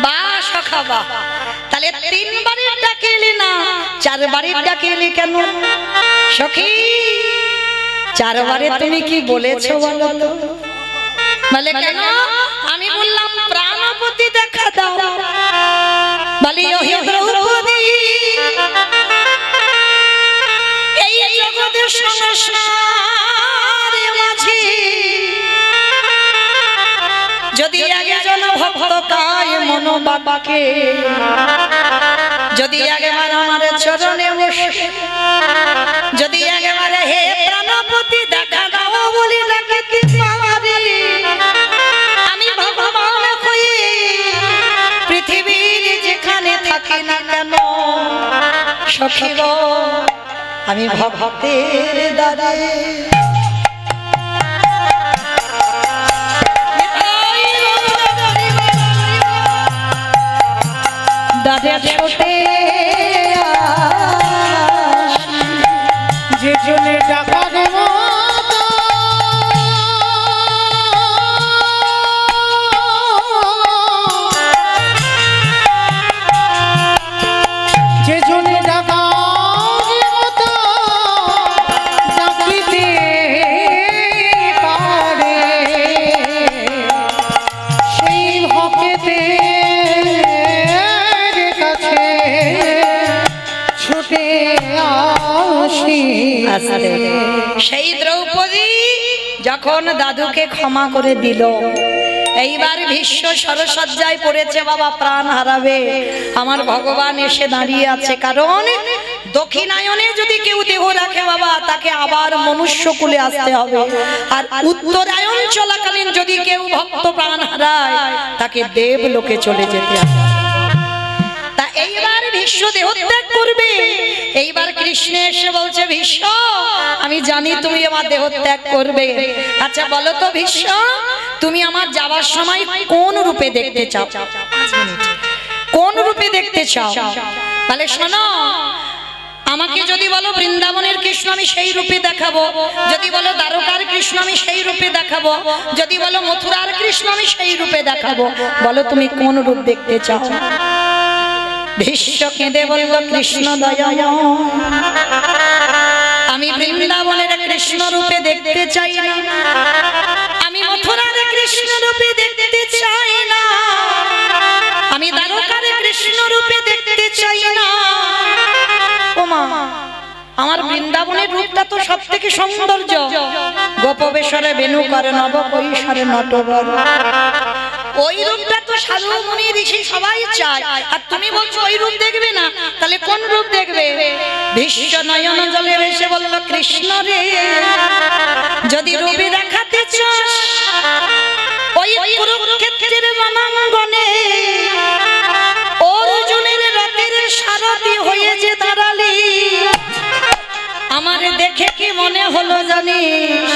বাহ সখা বাহ। তাহলে 3 বারের ডাকে এলি না, 4 বারের ডাকে এলি কেন? সখী 4 বারে তুমি কি বলেছো বলো তো? বলে, কেন? আমি বললাম প্রাণপতি দেখা দাও। বলি, ওহে দ্রৌপদী এই জগতের সংসারে মাঝি যদি আগে জন ভক্ত কায় মন বাবাকে, যদি আগে মান আমার চরণে বসে, যদি একেবারে হে প্রাণপতি দেখা দাও বলি ডাকিতে পারি, আমি ভগবান হয়ে পৃথিবীর যেখানে থাকি না কেন, সখী গো আমি ভক্তের দ্বারে দাদা ছোটে যে জনে ডাকা দেব যে জনে ডাকা মতো ডাকিতে পারে সেই ভক্তের কাছে ছুটে আসি। সেই দ্রৌপদী যখন দাদুকে ক্ষমা করে দিল, এইবার ভীষ্ম সরসজ্জায় পড়েছে, বাবা প্রাণ হারাবে, আমার ভগবান এসে দাঁড়িয়ে আছে। কারণ দক্ষিণায়নে যদি কেউ দেহ রাখে বাবা, তাকে আবার মনুষ্য কুলে আসতে হবে, আর উত্তরায়ণ চলাকালীন যদি কেউ ভক্ত প্রাণ হারায় তাকে দেব লোকে চলে যেতে হবে। তা এইবার ভীষ্ম দেহত্যাগ করবে। এইবার কৃষ্ণ এসে বলছে, ভীষ্ম আমি জানি তুমি আমার দেহত্যাগ করবে, আচ্ছা বলো তো ভীষ্ম তুমি আমার যাবার সময় কোন রূপে দেখতে চাও? 5 মিনিট। কোন রূপে দেখতে চাও? তাহলে শোনো, আমাকে যদি বলো বৃন্দাবনের কৃষ্ণ আমি সেই রূপে দেখাবো, যদি বলো দ্বারকার কৃষ্ণ আমি সেই রূপে দেখাবো, যদি বলো মথুরার কৃষ্ণ আমি সেই রূপে দেখাবো, বলো তুমি কোন রূপ দেখতে চাও? ভীষ্ম কেঁদে বলল, কৃষ্ণ দয়াময় আমি বৃন্দাবনের কৃষ্ণ রূপে দেখতে চাই না, আমি মথুরার কৃষ্ণ রূপে দেখতে চাই না, বিখ্যাত সব থেকে সৌন্দর্য গোপবেশরে বেনু করে নব কৈশোরে নটবর। ওই রূপটা তো সাধু মুনি ঋষি সবাই চায়, আর তুমি বলছো ওই রূপ দেখবে না, তাহলে কোন রূপ দেখবে? ভীষ্ম নয়ন জলে এসে বলল কৃষ্ণ রে, যদি রূপে দেখাতে চাস ওই কুরুক্ষেত্রের রণাঙ্গনে অর্জুনের রথের সারথি হয়ে যে দাঁড়ালি, আমারে দেখে কি মনে হলো জানিস?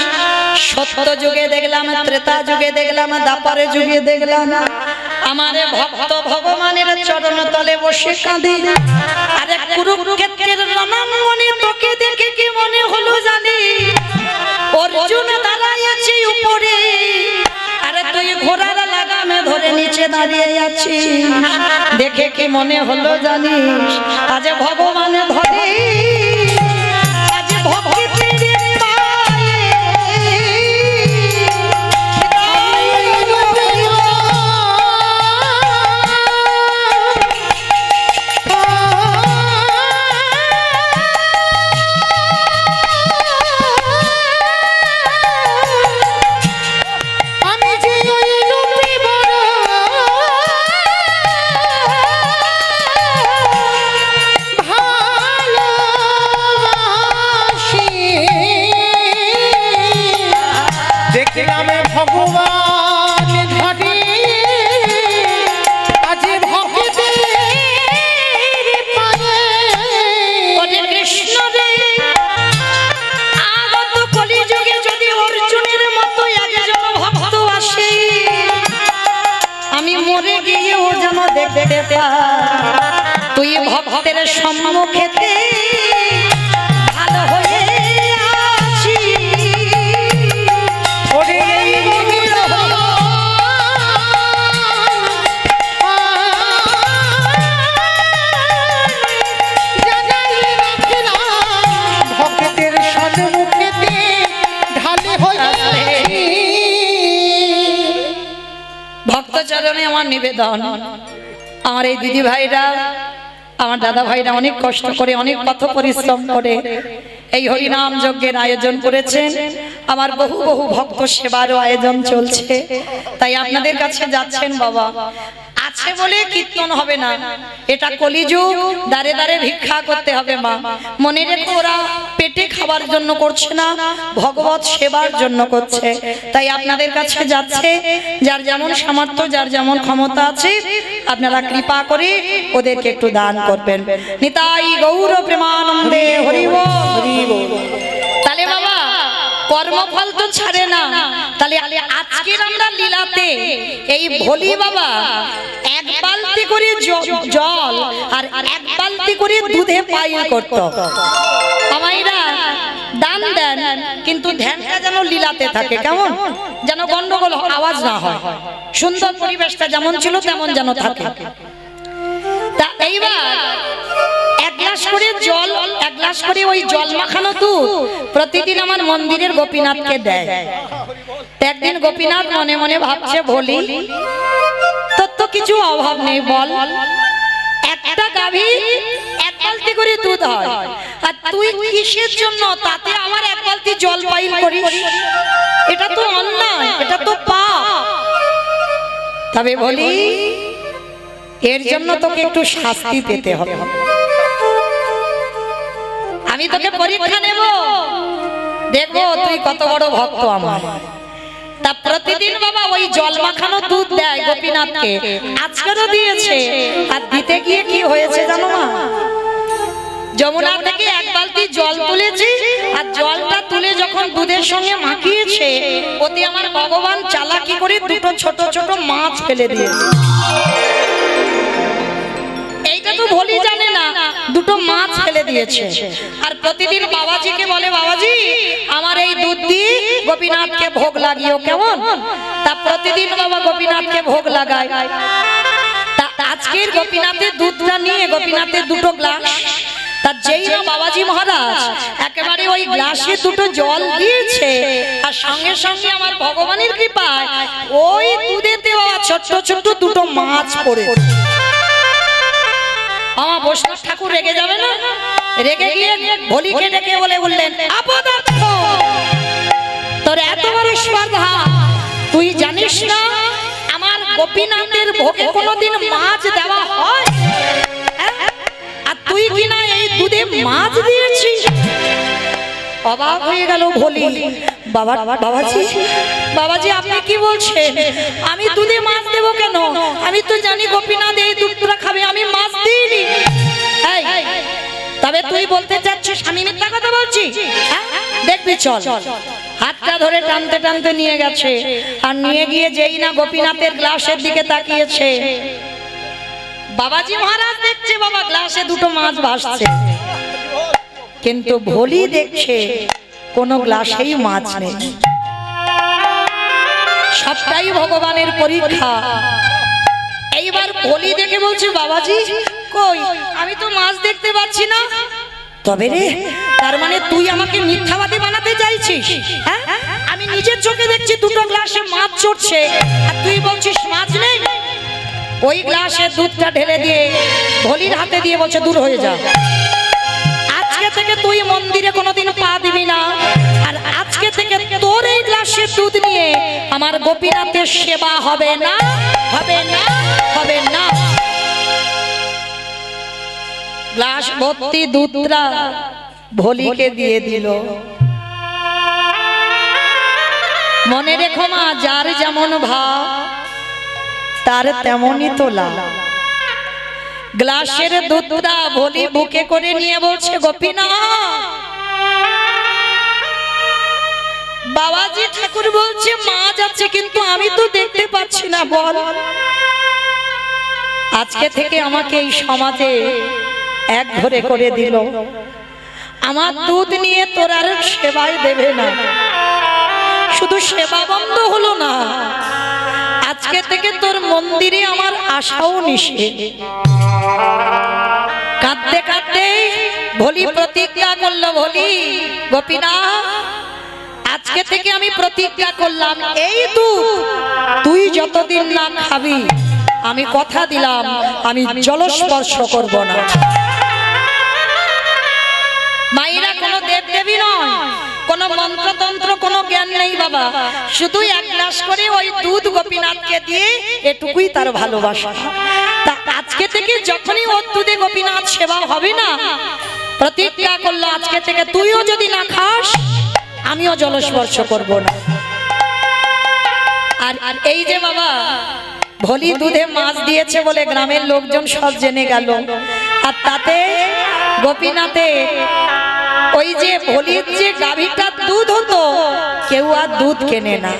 সত্য যুগে দেখলাম, ত্রেতা যুগে দেখলাম, দ্বাপরে যুগে দেখলাম আমার ভক্ত ভগবানের চরণ তলে বসে কাঁদে, আরে কুরুক্ষেত্রের রণাঙ্গনে তোকে দেখে কি মনে হলো জানিস? অর্জুন দাঁড়াইয়াছে উপরে, আরে তুই ঘোড়ার লাগামে ধরে নিচে দাঁড়িয়ে আছিস, দেখে কি মনে হলো জানিস? আজ ভগবান ধরে আজ ভক্তির পায়ে আমি যে ওই রূপে বড় ভালোবাসি, দেখলাম ভগবান ধরে আজ ভক্তের পায়ে। ওরে কৃষ্ণ রে, আগত কলিযুগে যদি অর্জুনের মতো একজন ভক্ত আসে, আমি মরে গিয়েও যেন দেখতে পাই তুই ভক্তের সম্মুখেতে ভালো হয়ে আছিস। ওরে এই রঙের জানাই রাখলাম ভক্তের সম্মুখেতে ঢালে হয়ে ভক্তচরণে আমার নিবেদন, আমার এই দিদি ভাইরা, আমার দাদা ভাইরা অনেক কষ্ট করে, অনেক পথ পরিশ্রম করে এই হরিনাম যজ্ঞের আয়োজন করেছেন। আমার বহু বহু ভক্ত সেবারও আয়োজন চলছে, তাই আপনাদের কাছে যাচ্ছেন বাবা। আছে বলে কীর্তন হবে না, এটা কলিযুগ, দাঁড়ে দাঁড়ে ভিক্ষা করতে হবে মা। মনে রেখো, ওরা পেটে খাবার জন্য করছে না, ভগবত সেবার জন্য করছে। তাই আপনাদের কাছে যাচ্ছে, যার যেমন সামর্থ্য, যার যেমন ক্ষমতা আছে, আপনারা কৃপা করে ওদেরকে একটু দান করবেন। নিতাই গৌর প্রেমানন্দে হরি বল। তাহলে বাবা কর্মফল তো ছাড়ে না, তাহলে আজকের আমরা লীলাতে এই ভোলি বাবা এক বালতি করে জল আর এক বালতি করে দুধে পাইল করত। আমাইরা দান দেন, কিন্তু ধ্যানটা যেন লীলাতে থাকে, কেমন যেন গন্ডগোল আওয়াজ না হয়, সুন্দর পরিবেশটা যেমন ছিল তেমন যেন থাকে। তা এইবার এক গ্লাস করে জল, এক গ্লাস করে ওই জল মাখানো দুধ প্রতিদিন আমার মন্দিরের গোপীনাথকে দেয়। একদিন গোপীনাথ মনে মনে ভাবছে, ভোলি তোর তো কিছু অভাব নেই, বল একটা গাভী এক বালতি করে দুধ হয়, আর তুই কিসের জন্য তাতে আমার এক বালতি জল পাইল করিস? এটা তো অন্যায়, এটা তো পাপ। তবে বলি এর জন্য তোকে একটু শাস্তি পেতে হবে, আমি তোকে পরীক্ষা নেব, দেখবো তুই কত বড় ভক্ত আমার। তা প্রতিদিন বাবা ওই জল মাখানো দুধ দেয় গোপীনাথকে, আজকেরও দিয়েছে। আর দিতে গিয়ে কি হয়েছে জানো মা? যমুনা থেকে এক বালতি জল তুলেছি, আর জলটা তুলে যখন দুধের সঙ্গে মাখিয়েছে, ওতে আমার ভগবান চালাকি করে দুটো ছোট ছোট মাছ ফেলে দিয়েছে। এইটা তো ভোলি জানে না, দুটো মাছ ফেলে দিয়েছে। আর প্রতিদিন বাবাজিকে বলে, বাবাজি আমার এই দুধ দিয়ে গোপীনাথকে ভোগ লাগিও, কেমন? তা প্রতিদিন বাবা গোপীনাথকে ভোগ লাগায়। তা আজকের গোপীনাথের দুধটা নিয়ে গোপীনাথের দুটো গ্লাস, তার যেই না বাবাজি মহারাজ একেবারে ওই গ্লাসে দুটো জল দিয়েছে, আর সঙ্গে সঙ্গে আমার ভগবানের কৃপায় ওই দুধেতে ছোট্ট ছোট্ট দুটো মাছ পড়ে। আমার বৈষ্ণব ঠাকুর রেগে যাবে না? রেগে গিয়ে ভোলিকে ডেকে বললেন, আপদার্থ, তোর এত বড় স্পর্ধা, তুই জানিস না আমার গোপীনাথের ভোগে কোনোদিন মাছ দেওয়া হয়? আর তুই কিনা এই দুধে মাছ দিয়েছিস। অবাক হয়ে গেল ভোলি। বাবাজি আপনি কি বলছেন? আমি দুধে মাছ দেবো কেন? আমি তো জানি গোপীনাথ এই দুধটা খাবে, আমি মাছ দিইনি। তবে তুই বলতে চাচ্ছিস আমি মিথ্যা কথা বলছি? দেখবি চল। হাতটা ধরে টানতে টানতে নিয়ে গেছে, আর নিয়ে গিয়ে যেই না গোপীনাথের গ্লাসের দিকে তাকিয়েছে, বাবাজি মহারাজ দেখছে বাবা গ্লাসে দুটো মাছ ভাসছে, কিন্তু ভোলি দেখছে কোনো গ্লাসেই মাছ নেই। সবটাই ভগবানের পরীক্ষা। এইবার ভোলি দেখে বলছে, বাবাজি কই, আমি তো মাছ দেখতে পাচ্ছি না। তবে রে, তার মানে তুই আমাকে মিথ্যাবাদী বানাতে চাইছিস? হ্যাঁ, আমি নিজের চোখে দেখছি দুটো গ্লাসে মাছ চড়ছে, আর তুই বলছিস মাছ নেই। ওই গ্লাসে দুধটা ঢেলে দিয়ে ভোলির হাতে দিয়ে বলছে, দূর হয়ে যা, আজকে থেকে তুই মন্দিরে কোনোদিন পা দিবি না, আর আজকে থেকে তোর এই গ্লাসের দুধ নিয়ে আমার গোপীনাথের সেবা হবে না, হবে না, হবে না। গ্লাস ভর্তি দুধটা ভোলিকে দিয়ে দিল। মনে রেখো মা, যার যেমন ভাব তার তেমনই তোলা। গ্লাসের দুধটা ভোলি বুকে করে নিয়ে বলছে, গোপীনাথ, বাবাজি ঠাকুর বলছে মাছ আছে, কিন্তু আমি তো দেখতে পাচ্ছি না, বল। আজকে থেকে আমাকে এই সমাজে এক ঘরে করে দিল, আমার দুধ নিয়ে তোর আর সেবায় দেবে না। শুধু সেবা বন্ধ হলো না, আজকে থেকে তোর মন্দিরে আমার আশাও নিষেধ। কাঁদতে কাঁদতে ভোলি প্রতিজ্ঞা করলো, ভোলি গোপীনাথ, আজকে থেকে আমি প্রতিজ্ঞা করলাম, এই তুই যতদিন না খাবি, আমি কথা দিলাম আমি জলস্পর্শ করব না। মায়েরা কোনো দেব দেবী নয়, কোনো মন্ত্রতন্ত্র কোনো জ্ঞান নেই বাবা, শুধু এক গ্লাস করে ওই দুধ গোপীনাথকে দিয়ে এটুকুই তার ভালোবাসা। তা আজকে থেকে যখনই ওর দুধে গোপীনাথ সেবা হবে না, প্রতিজ্ঞা করলো আজকে থেকে তুইও যদি না খাস আমিও জলস্পর্শ করব না। আর এই যে বাবা ভোলি দুধে মাছ দিয়েছে বলে গ্রামের লোকজন সব জেনে গেল, আর তাতে গোপীনাথে ওই যে ভোলির যে গাভীটার দুধ হতো, কেউ আর দুধ কেনে না।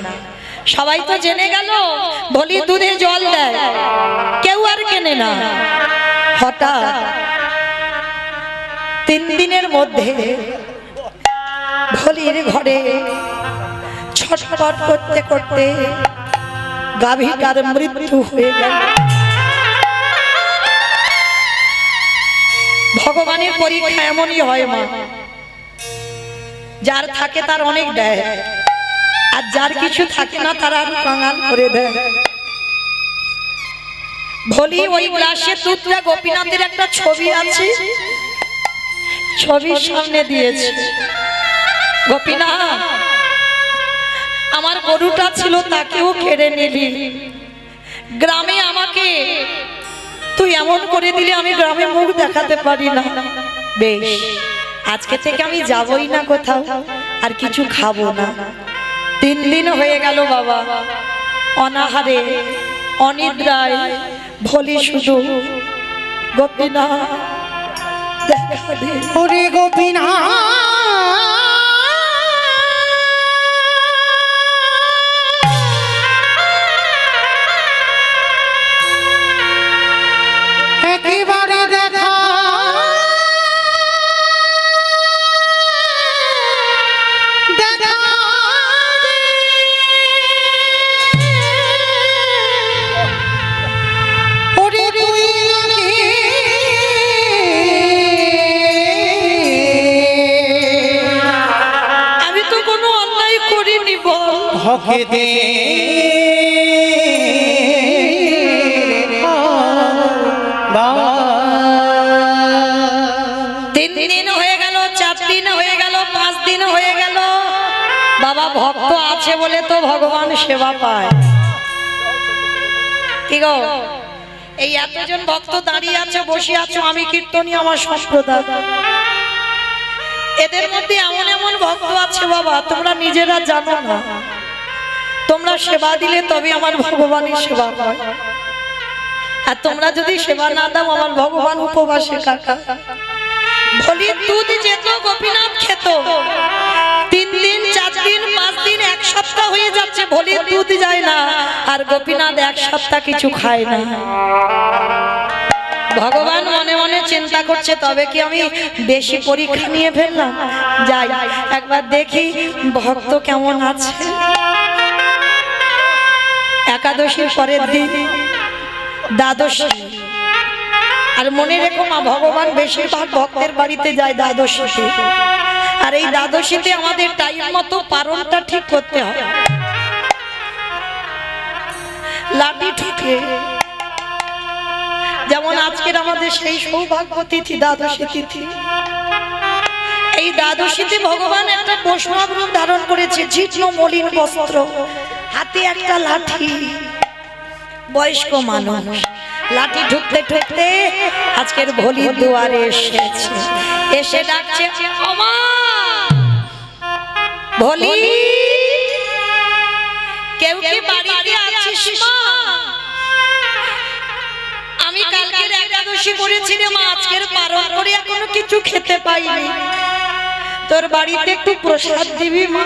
সবাই তো জেনে গেল ভোলি দুধে জল দেয়, কেউ আর কেনে না। হঠাৎ 3 দিনের মধ্যে ভোলির ঘরে ছটফট করতে করতে গাভীটার মৃত্যু হয়ে গেল। ভগবানের পরীক্ষা এমনই হয় মা, যার থাকে তার অনেক দেয়, আর যার কিছু থাকে না তার আর কাঙাল করে দেয়। ভোলি ওই গ্লাসের দুধটা গোপীনাথের একটা ছবি আছে, ছবির সামনে দিয়েছে, গোপীনাথ আমার গরুটা ছিল তাকেও কেড়ে নিলি, গ্রামে আমাকে তুই এমন করে দিলি আমি গ্রামে মুখ দেখাতে পারি না। বেশ, আজকে থেকে আমি যাবই না কোথাও, আর কিছু খাবো না। 3 দিন হয়ে গেল বাবা, অনাহারে অনিদ্রায় ভোলি শুধু গোপীনাথ দেখা দে, ওরে গোপীনাথ, একেবারে দেখা দেখা ওরে তুই আমি তো কোনো অন্যায় করিনি বল। হকে দে বাবা ভক্ত আছে বলে তো ভগবান সেবা পায়। কি গো, এই এতজন ভক্ত দাঁড়িয়ে আছে, বসে আছো, আমি কীর্তনী আমার সম্প্রদায়, এদের মধ্যে এমন এমন ভক্ত আছে বাবা তোমরা নিজেরা জানো না। তোমরা সেবা দিলে তবে আমার ভগবানের সেবা হয়, আর তোমরা যদি সেবা না দাও আমার ভগবান উপবাসে কাটা। ভলির দুধ যেত গোপীনাথ খেত, 3 দিন 4 দিন 5 দিন 1 সপ্তাহ হয়ে যাচ্ছে ভলির দুধ যায় না, আর গোপীনাথ 1 সপ্তাহ কিছু খায় না। ভগবান মনে মনে চিন্তা করছে তবে কি আমি বেশি পরীক্ষা নিয়ে ফেললাম, যাই একবার দেখি ভক্ত কেমন আছে। একাদশীর পরের দিন দ্বাদশী, আর মনে রেখো মা ভগবান বেশিরভাগ ভক্তের বাড়িতে যায় দ্বাদশীতে, আর এই দ্বাদশীতে আমাদের টাইম মতো পারণটা ঠিক করতে হয়। লাঠি ঠুকে যেমন আজকের আমাদের সেই সৌভাগ্য তিথি দ্বাদশী তিথি, এই দ্বাদশীতে ভগবান একটা বৈষ্ণব রূপ ধারণ করেছে, জীর্ণ মলিন বস্ত্র, হাতে একটা লাঠি। বয়স্ক মানুষ লাঠি ঠুকতে ঠুকতে আজকের ভলির দুয়ারে এসেছে, এসে ডাকছে ওমা ভলি, কেউ কি বাড়িতে আছিস মা? আমি কালকের একাদশী করেছি রে মা, আজকের পারণ করে এখনো কিছু খেতে পাইনি, তোর বাড়িতে একটু প্রসাদ দিবি মা?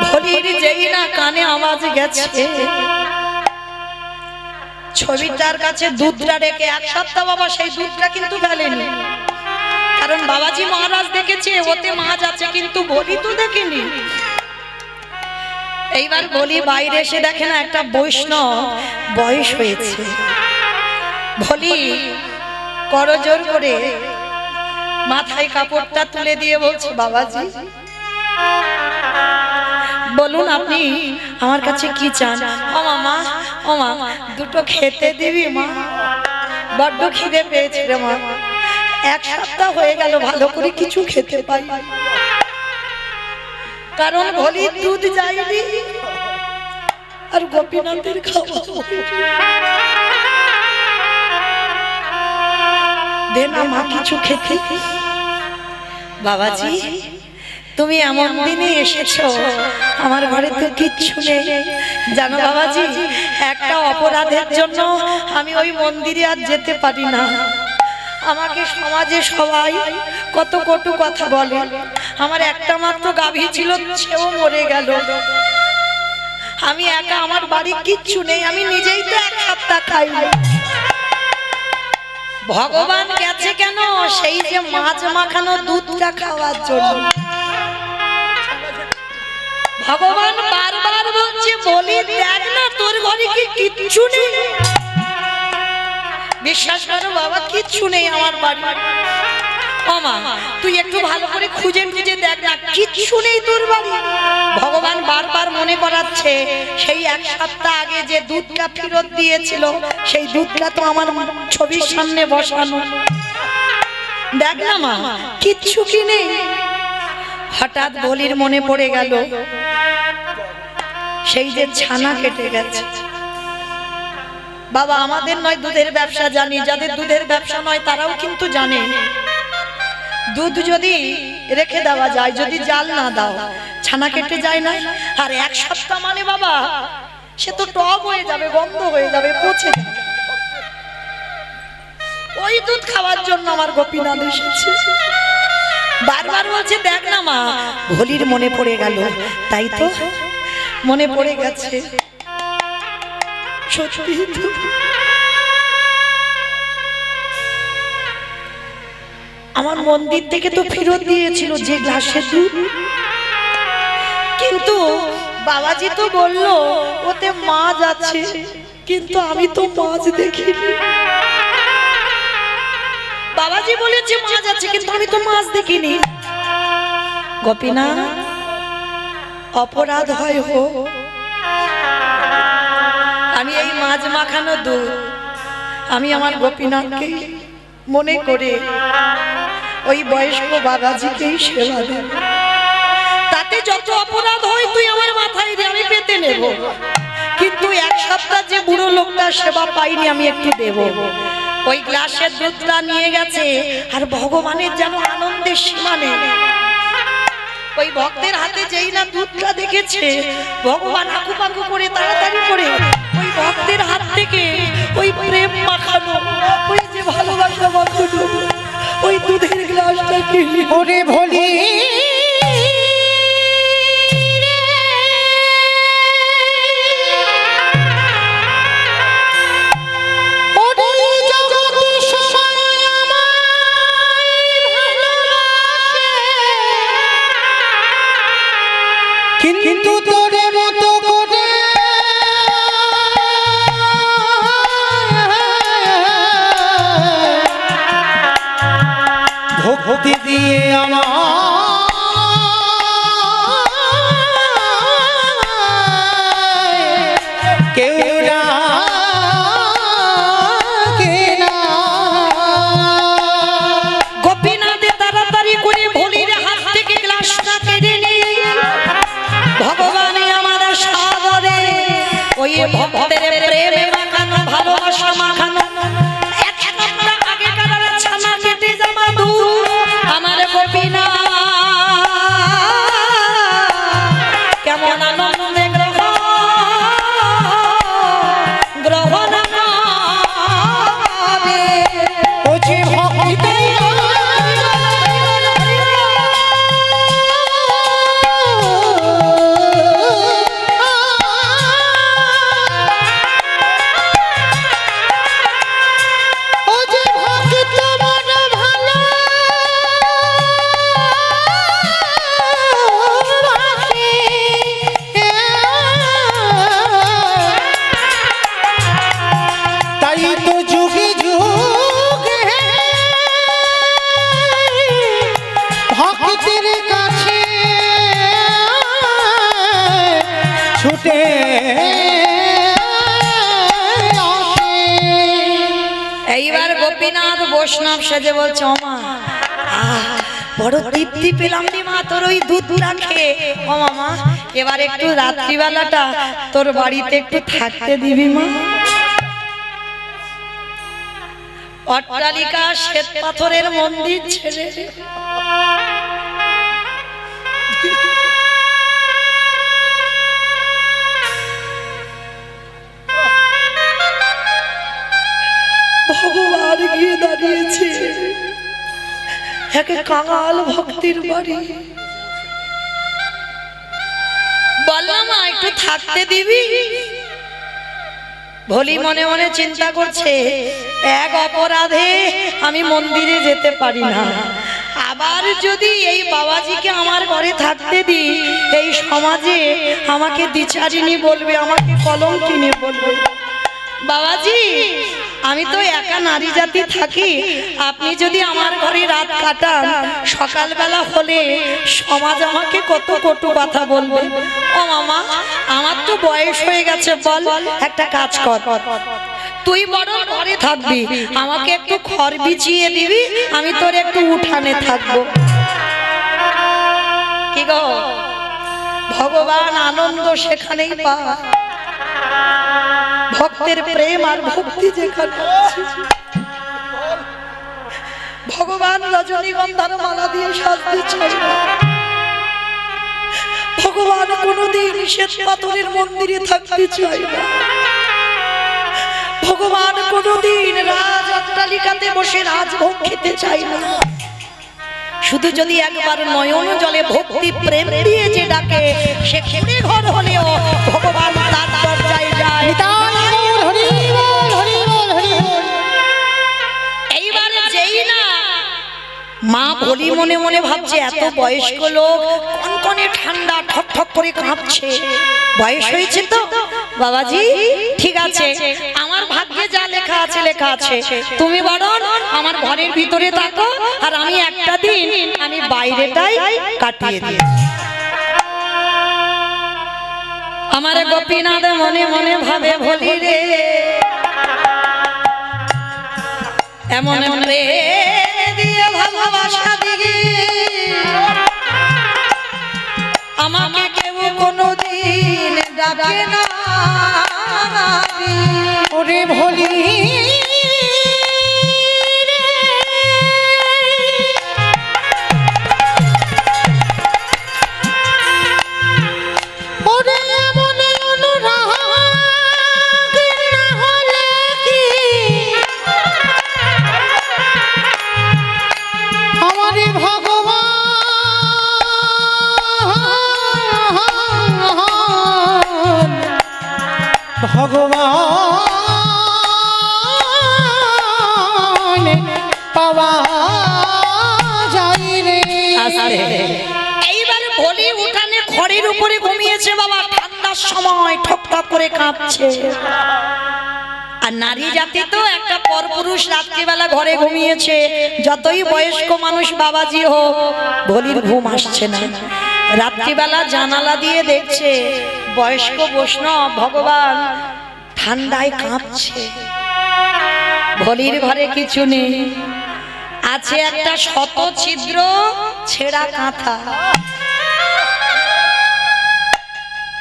ভলির যেই না কানে আওয়াজ গেছে, ছবিটার কাছে দুধটা রেখে 1 সপ্তাহ বাবা সেই দুধটা কিন্তু ফেলেনি, কারণ বাবাজি মহারাজ দেখেছে ওতে মাছ আছে, কিন্তু ভলি তো দেখেনি। এইবার ভলি বাইরে এসে দেখে না একটা বৈষ্ণব বয়স হয়েছে, ভলি করজোর করে মাথায় কাপড়টা তুলে দিয়ে বলছে বাবাজি বলুন আপনি আমার কাছে কি চান? ও মামা, ও মা দুটো খেতে দিবি মা, বড্ড খিদে পেয়েছে রে মা, 1 সপ্তাহ হয়ে গেল ভালো করে কিছু খেতে পাই, কারণ ভলির দুধ যায়নি আর গোপীনাথের খাওয়া দে না মা কিছু খেতে। বাবাজি তুমি এমন দিনে এসেছো, আমার ঘরে তো কিচ্ছু নেই জানো বাবাজি, একটা অপরাধের জন্য আমি ওই মন্দিরে আর যেতে পারি না, আমাকে সমাজে সবাই কত কটু কথা বলে, আমার একটা মাত্র গাভী ছিল সেও মরে গেল, আমি একা, আমার বাড়ি কিচ্ছু নেই, আমি নিজেই তো 1 সপ্তাহ খাই। ভগবান গেছে কেন? সেই যে মাছ মাখানো দুধটা খাওয়ার জন্য। ভগবান বারবার বলছে বলি দেখ না তোর ঘরে কি কিচ্ছু নেই, বিশ্বাস করো বাবা কিচ্ছু নেই আমার বাড়ি। ও মা তুই একটু ভালো করে খুঁজে খুঁজে দেখ না কিচ্ছু নেই তোর বাড়ি। ভগবান বারবার মনে করাচ্ছে সেই 1 সপ্তাহ আগে যে দুধটা ফেরত দিয়েছিল সেই দুধটা তো আমার ছবির সামনে বসানো, দেখ না মা কিচ্ছু কি নেই। হঠাৎ বলির মনে পড়ে গেল সেই যে ছানা কেটে গেছে। বাবা আমাদের নয় দুধের ব্যবসা জানি, যাদের দুধের ব্যবসা নয় তারাও কিন্তু জানে দুধ যদি রেখে দেওয়া যায়, যদি জাল না দাও ছানা কেটে যায় না, আর 1 সপ্তাহ মানে বাবা সে তো টক হয়ে যাবে, গন্ধ হয়ে যাবে, পচে যাবে। ওই দুধ খাওয়ার জন্য আমার গোপীনাথ এসেছে, বারবার বলছে দেখ না মা। ভলির মনে পড়ে গেল, তাই তো মনে পড়ে গেছে সত্যি তো। আমার মন্দির থেকে তো ফেরত দিয়েছিল যে গ্লাসের দুধ, কিন্তু বাবাজি তো বললো ওতে মাছ আছে, কিন্তু আমি তো মাছ দেখিনি। বাবাজি বলেছে মাছ আছে কিন্তু আমি তো মাছ দেখিনি। গোপীনাথ অপরাধ হয় হোক, আমি এই মাছ মাখানো দুধ আমি আমার গোপীনাথকে মনে করে ওই বয়স্ক বাবাজিকেই সেবা দেব। তাতে যত অপরাধ হয় তুই আমার মাথায় দিয়ে আমি পেতে নেব, কিন্তু এক সপ্তাহ যে বুড়ো লোকটা সেবা পাইনি আমি একটু দেব। ওই গ্লাসের দুধটা নিয়ে গেছে, আর ভগবানের যেন আনন্দের সীমা নেই। ওই ভক্তের হাতে যেই না দুধটা দেখেছে, ভগবান আকুপাকু করে তাড়াতাড়ি করে ওই ভক্তের হাত থেকে ওই প্রেম মাখানো, ওই যে ভালোবাসা মাখানো ওই দুধের গ্লাসটা কিনে ওরে ভোলি কিন্তু তোরে মতো করে ভক্তি দিয়ে আমার কেউ না গোপীনাথ তাড়াতাড়ি করে ভোলির হাত থেকে গ্লাসটা কেড়ে নিয়ে ভগবানে আমার সাগরে ওই ভক্তের প্রেমে মাখানো ভালোবাসা মাখানো এক সপ্তাহ আগেকার ছানা কেটে জামা দুধ আমার গোপীনাথ কেমন আনন্দে গ্রহণ করে। ও যে ভক্তি তাই তো যুগে যুগে ভক্তের কাছে ছুটে এইবার গোপীনাথ বৈষ্ণব সেজে বলছে, ওমা বড় তৃপ্তি পেলাম রে মা তোর ওই দুধটা খেয়ে। ও মামা এবার একটু রাত্রিবেলাটা তোর বাড়িতে একটু থাকতে দিবি মা। অট্টালিকা শ্বেত পাথরের মন্দির ছেড়ে ভগবান গিয়ে দাঁড়িয়েছে একে কাঙাল ভক্তির বাড়ি। বললাম মা একটু থাকতে দিবি। ভোলি মনে মনে চিন্তা করছে, এক অপরাধে আমি মন্দিরে যেতে পারি না, আবার যদি এই বাবাজিকে আমার ঘরে থাকতে দিই এই সমাজে আমাকে দ্বিচারিণী বলবে, আমাকে কলঙ্কিনী বলবে। বাবাজি আমি তো একা নারী জাতি থাকি, আপনি যদি আমার ঘরে রাত কাটান সকালবেলা হলে সমাজ আমাকে কত কটু কথা বলবে। ও মামা আমার তো বয়স হয়ে গেছে, বল একটা কাজ কর, তুই বড় ঘরে থাকবি, আমাকে একটু খড় বিছিয়ে দিবি, আমি তোর একটু উঠানে থাকবো। কি গো ভগবান আনন্দ সেখানেই পায়, ভক্তের প্রেম আর ভক্তি যেখানে আছে। ভগবান রজনীগন্ধার মালা দিয়ে সাজতে চায় না, ভগবান কোনোদিন শ্বেত পাথরের মন্দিরে থাকতে চায় না, ভগবান কোনোদিন রাজ অট্টালিকাতে বসে রাজভোগ খেতে চায় না। শুধু যদি একবার নয়ন জলে ভক্তি প্রেম দিয়ে যে ডাকে সে খেতে ঘর হলেও ভগবান তার দরজায় যায়। এইবার যেই না মা ভোলি মনে মনে ভাবছে এত বয়স্ক লোক কনকনে ঠান্ডা ঠক ঠক করে কাঁপছে, বয়স হয়েছে তো বাবাজি ঠিক আছে, আমার ভাগ্যে যা লেখা আছে লেখা আছে, তুমি বরং আমার ঘরের ভিতরে থাকো আর আমি একটা দিন আমি বাইরেটাই কাটিয়ে দিই। আমার গোপীনাথ মনে মনে ভাবে ভোলি রে এমন রে দিয়ে ভালোবাসা দিয়ে আমাকে কেউ কোনোদিন ডাকে না ওরে ভোলি ওরে এমন অনুরাগ না হলে কি আমারে ভগবান পাওয়া যায় রে। এইবার বলি উঠানে খড়ের উপরে ঘুমিয়েছে বাবা, ঠান্ডার সময় ঠক ঠক করে কাঁপছে। আর নারী জাতি তো একটা পরপুরুষ রাত্রিবেলা ঘরে ঘুমিয়েছে, যতই বয়স্ক মানুষ বাবাজি হোক ভলির ঘুম আসছে না। রাত্রিবেলা জানালা দিয়ে দেখছে বয়স্ক বৈষ্ণব ভগবান ঠান্ডায় কাঁপছে। ভলির ঘরে কিছু নেই, আছে একটা শত ছিদ্র ছেঁড়া কাঁথা।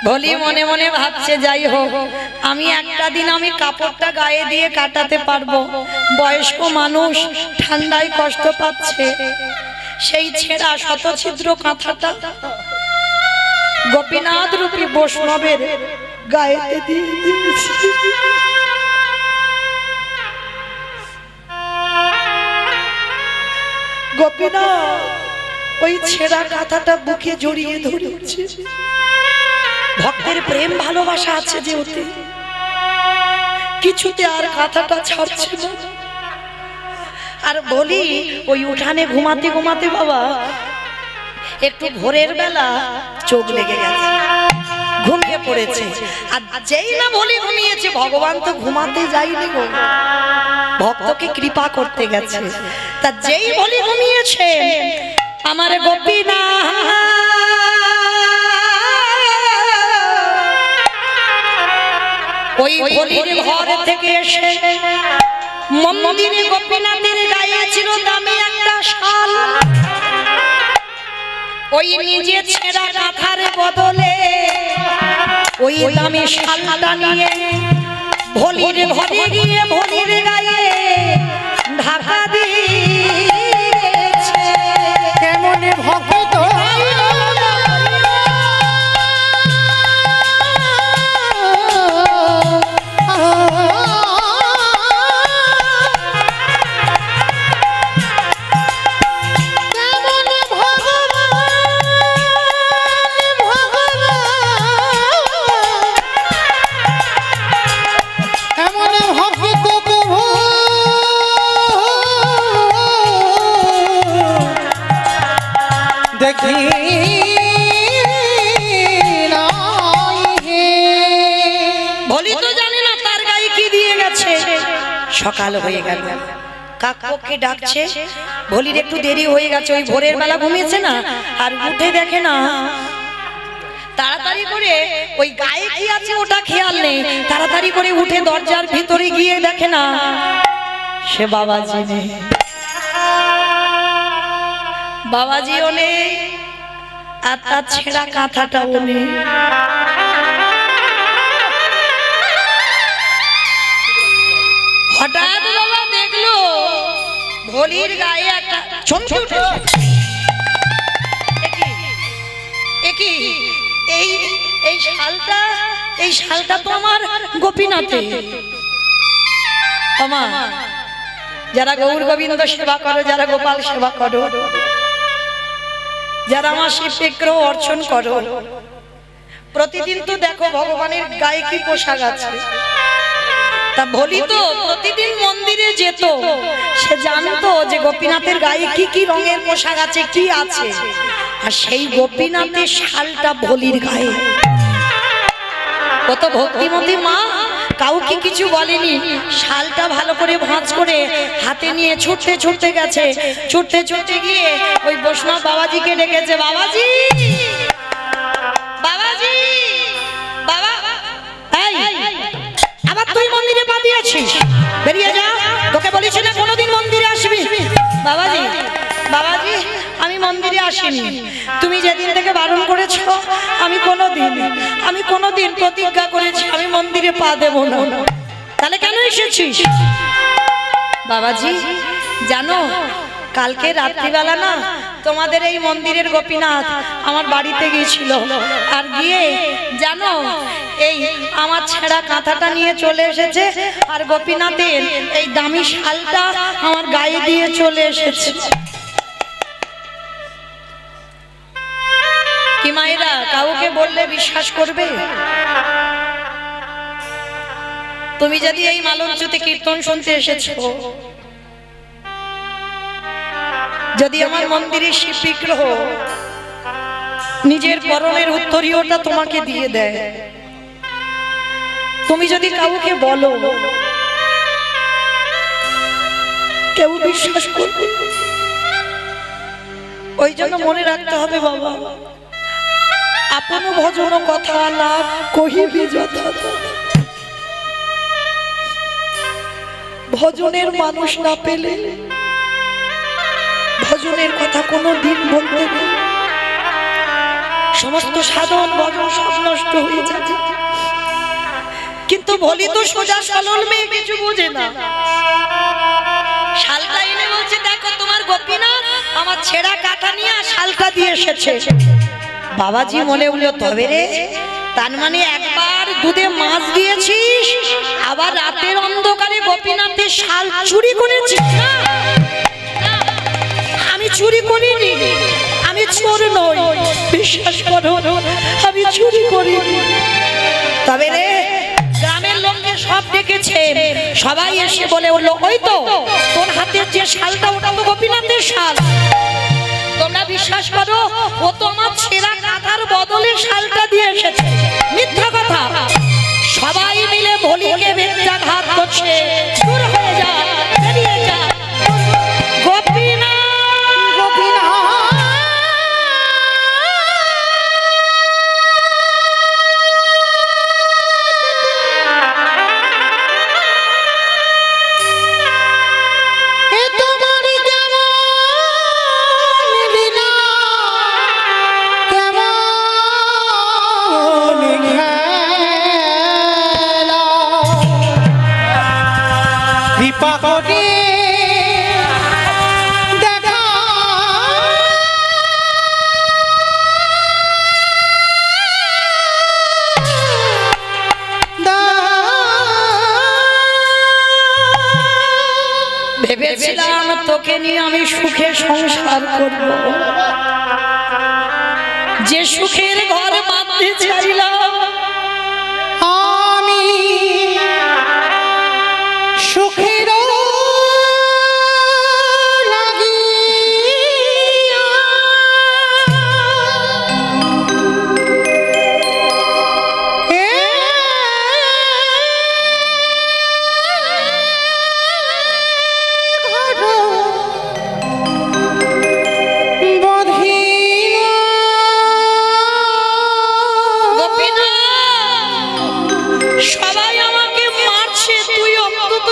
ভলি মনে মনে ভাবছে যাই হোক আমি একটা দিন আমি কাপড়টা গায়ে দিয়ে কাটাতে পারবো, বয়স্ক মানুষ ঠান্ডায় কষ্ট পাচ্ছে। সেই ছেঁড়া শত ছিদ্র কাঁথাটা গোপীনাথ রূপী বৈষ্ণবের গায়েতে দিয়ে দিয়েছি। গোপীনাথ ওই ছেঁড়া কাঁথাটা বুকে জড়িয়ে ধরেছে। ভক্তের প্রেম ভালোবাসা আছে যে ওতে, কিছুতে আর কাঁথাটা ছাড়ছে না। আর বলি ওই উঠানে ঘুমাতে ঘুমাতে বাবা একটু ভোরের বেলা চোখ লেগে গেছে, ঘুমিয়ে পড়েছে। আর যেই না বলি ঘুমিয়েছে, ভগবান তো ঘুমাতে যায়নি গো, ভক্তকে কৃপা করতে গেছে। তা যেই বলি ঘুমিয়েছে আমার গোপীনাথ ওই বলির ঘর থেকে এসে মন্দিরে গোপীনাথের গায়ে ছিল দামি একটা শাল, ওই নিজে ছেঁড়া কাঁথার বদলে ওই দামি শালটা নিয়ে ভলির ঘরে গিয়ে ভলির গায়ে ঢাকা দিয়েছে। কেমন ভক্ত দেখি ভলি তো জানে না তার গায়ে কি দিয়ে গেছে। সকাল হয়ে গেল, কাকপক্ষে ডাকছে, ভলির একটু দেরি হয়ে গেছে, ওই ভোরের বেলা ঘুমিয়েছে না, আর উঠে দেখে না। তাড়াতাড়ি করে ওই গায়ে কি আছে ওটা খেয়াল নেই, তাড়াতাড়ি করে উঠে দরজার ভিতরে গিয়ে দেখে না সে বাবাজি নেই। বাবাজিও নেই, আর তার ছেঁড়া কাঁথাটাও নেই। হঠাৎ বাবা দেখলো ভলির গায়ে একটা চমকে উঠেছে। এই শালটা তো আমার গোপীনাথে। যারা গৌর গোবিন্দ সেবা করো, যারা গোপাল সেবা করো, যারা আমার শিব বিগ্রহ অর্চন করো, প্রতিদিন তো দেখো ভগবানের গায়ে কি পোশাক আছে। তা ভলি তো প্রতিদিন মন্দিরে যেত, সে জানতো যে গোপীনাথের গায়ে কি কি রঙের পোশাক আছে, কি আছে। আর সেই গোপীনাথের শালটা ভলির গায়ে। কত ভক্তিমতী মা, কাউকে কিছু বলেনি, শালটা ভালো করে ভাঁজ করে হাতে নিয়ে ছুটতে ছুটতে গেছে। ছুটতে ছুটতে গিয়ে ওই বৈষ্ণব বাবাজিকে ডেকেছে, বাবাজি বাবাজি বাবা, এই আবার তুই মন্দিরে পা দিয়েছিস, বেরিয়ে যা, তোকে বলেছি না কোনোদিন মন্দিরে আসবি। বাবাজি আসিনি। তুমি যেদিন থেকে বারণ করেছো আমি কোনোদিন প্রতিজ্ঞা করেছি আমি মন্দিরে পা দেব না। তাহলে কেন এসেছিস? বাবাজি জানো, কালকে রাত্রিবেলা না তোমাদের এই মন্দিরের গোপীনাথ আমার বাড়িতে গিয়েছিল, আর গিয়ে জানো এই আমার ছেঁড়া কাঁথাটা নিয়ে চলে এসেছে, আর গোপীনাথের এই দামি শালটা আমার গায়ে দিয়ে চলে এসেছে। কি মায়েরা কাউকে বললে বিশ্বাস করবে? তুমি যদি এই মালঞ্চতে কীর্তন শুনতে এসেছো, যদি আমার মন্দিরের শিব বিগ্রহ নিজের পরনের উত্তরীয়টা তোমাকে দিয়ে দেয়, তুমি যদি কাউকে বলো, কেউ বিশ্বাস করবে? ওই জন্য মনে রাখতে হবে বাবা, আপন ভজন কথা না কহিবি যথা, ভজনের মানুষ না পেলে ভজনের কথা কোনো দিন বলতে নেই। সমস্ত সাধন ভজন সব নষ্ট হয়ে যাবে। কিন্তু বলি তো সোজা সরল মেয়ে কিছু বোঝে না। শালটা এনে বলছে দেখো তোমার গোপীনাথ আমার ছেঁড়া কাঁথা নিয়ে শালটা দিয়ে এসেছে। বাবাজি মনে হলো তবে রে, তার মানে একবার দুধে মাছ দিয়েছিস, আবার রাতের অন্ধকারে গোপীনাথের শাল চুরি করেছিস? না, আমি চুরি করিনি, আমি চোর নই, বিশ্বাস করো আমি চুরি করিনি। তবে রে গ্রামের লোককে সব ডেকেছে, সবাই এসে বলে উঠলো ওই তো তোর হাতের যে শালটা ওটা তো গোপীনাথের শাল। তোমরা বিশ্বাস করো ও তো আমার ছেঁড়া কাঁথার বদলে শালটা দিয়ে এসেছে। মিথ্যা কথা। সবাই মিলে ভলিকে বেত্রাঘাত করছে, দূর হয়ে যা, বেরিয়ে যা। ভেবেছিলাম তোকে নিয়ে আমি সুখে সংসার করব, যে সুখের ঘর বাঁধতে চাইলাম আমি সুখের সবাই আমাকে মারছে, তুই অন্তত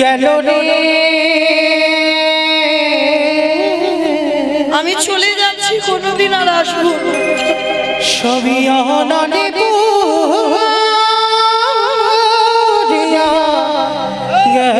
গেল রে, আমি চলে যাচ্ছি, কোনোদিন আর আসবো না। সবই অননে পুরিয়া গেল।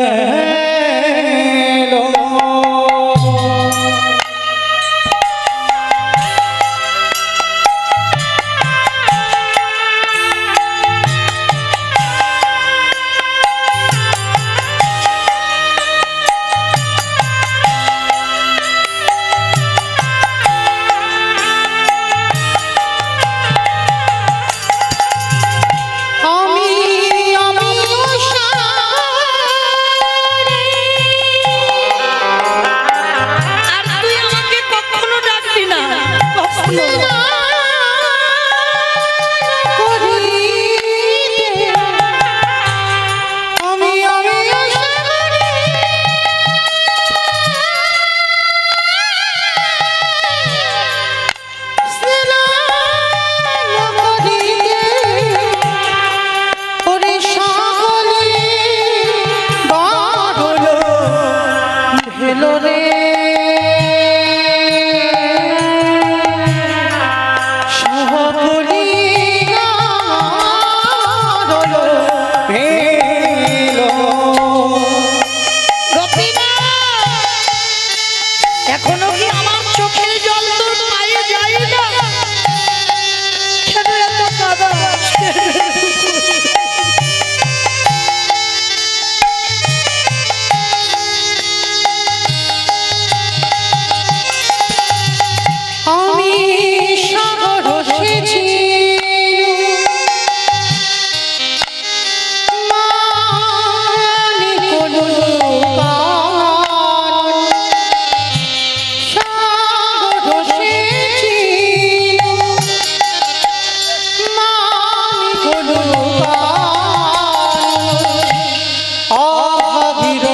আহাগির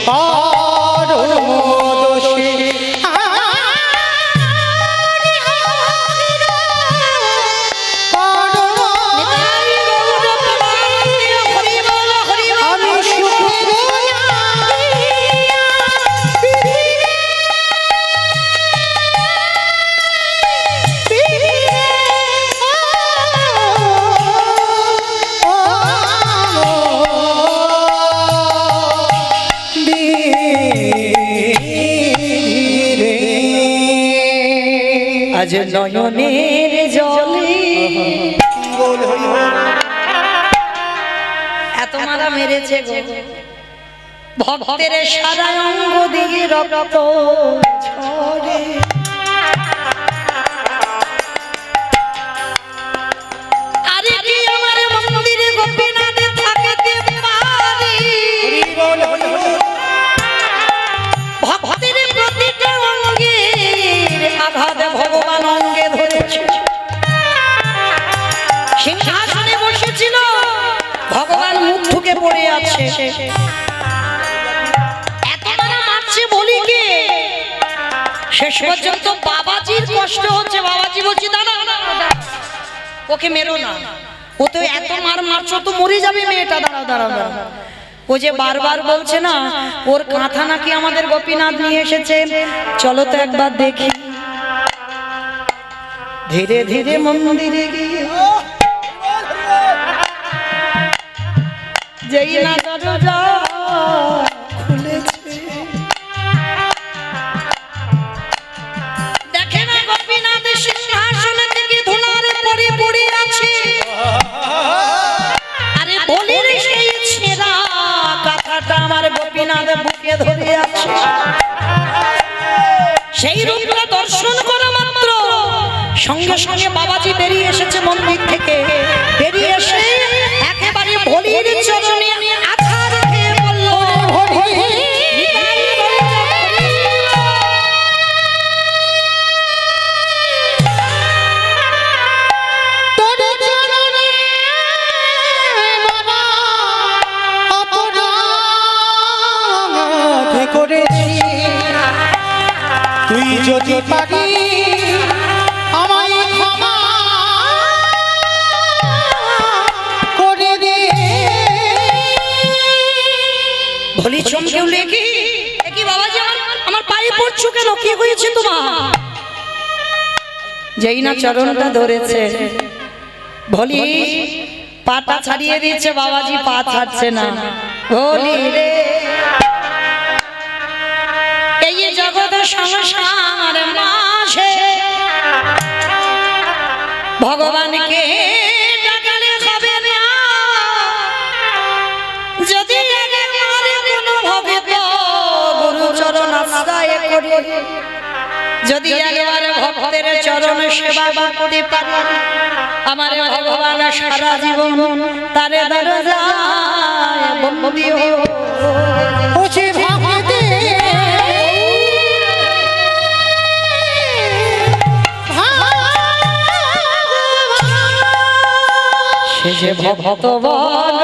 পারম দোষে আমি সুখের আজ নয়নের জলে এত মারা মেরেছে গো, ভক্তের সারা অঙ্গ দিয়ে রক্ত ঝরে। আরে কি আমার মন্দিরে গোপীনাথ থাকতে পারি? ভক্তের প্রতিটা অঙ্গের আঘাত ভগবান অঙ্গে ধরেছে। সিংহাসনে বসেছিল, ভগবান মুখ ঠুকে পড়ে আছে। এত মারা মারছে বলি কি শেষ পর্যন্ত বাবাজির কষ্ট হচ্ছে। বাবাজি বলছি দাঁড়া, ওকে মেরো না, ও তো এত মার মারছো তো মরে যাবে মেয়েটা, দাঁড়াও দাঁড়াও দাঁড়াও। ও যে বারবার বলছে না ওর কাঁথা নাকি আমাদের গোপীনাথ নিয়ে এসেছে, চলো তো একবার দেখি। ধীরে ধীরে মন্দিরে গিয়ে যেই না দরজা খুলেছে, দেখে না গোপীনাথ সিংহাসন থেকে ধুলার পরে পড়ে আছে। আরে বলির সেই ছেঁড়া কাঁথাটা আমার গোপীনাথ বুকে ধরে আছে। সেই রূপটা দর্শন করা মাত্র সঙ্গে সঙ্গে বাবাজি বেরিয়ে এসেছে মন্দির থেকে। বেরিয়ে এসে একেবারে ভোলির চরণে আঘাত খেয়ে বলল, তুই যদি পারি আমায় ক্ষমা করে দে। ভোলি চমকে উঠলে, কি বাবাজি আমার পায়ে পড়ছো কেন, কি হয়েছে তোমার? যেই না চরণটা ধরেছে ভোলি পাটা ছাড়িয়ে দিয়েছে, বাবাজি পা ছাড়ছে না। ভোলি রে, এই জগৎ সংসার মাঝে ভগবানকে ডাকলে হবে না। যদি কোনো ভক্ত গুরু চরণ আশ্রয় করে, যদি একবার ভক্তের চরণ সেবা করতে পারে, আমার ভগবান সারা জীবন তারে দরজায় বন্দী ওছে ভাবতে সে যে ভক্ত বল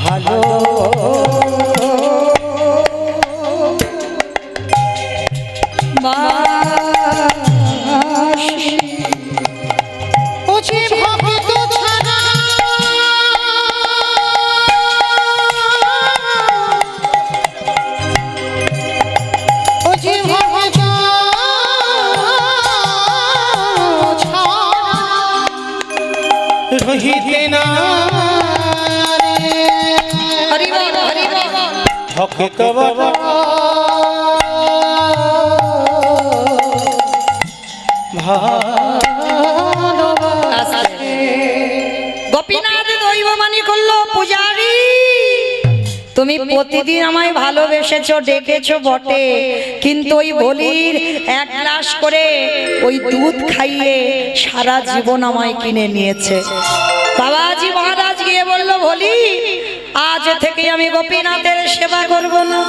ভালো ওছে ভক্ত ছাড়া ওছে ভক্ত ছাড়া রহিতে না হরি বল হরি বল। ভক্ত বাবা গোপীনাথ দৈবমানি করলো, পূজারি তুমি প্রতিদিন আমায় ভালোবেসেছো, ডেকেছো বটে, কিন্তু ওই ভোলির এক গ্লাস করে ওই দুধ খাইয়ে সারা জীবন আমায় কিনে নিয়েছে। বাবাজি মহারাজ গিয়ে বলল, ভোলি আজ থেকে আমি গোপীনাথের সেবা করব না,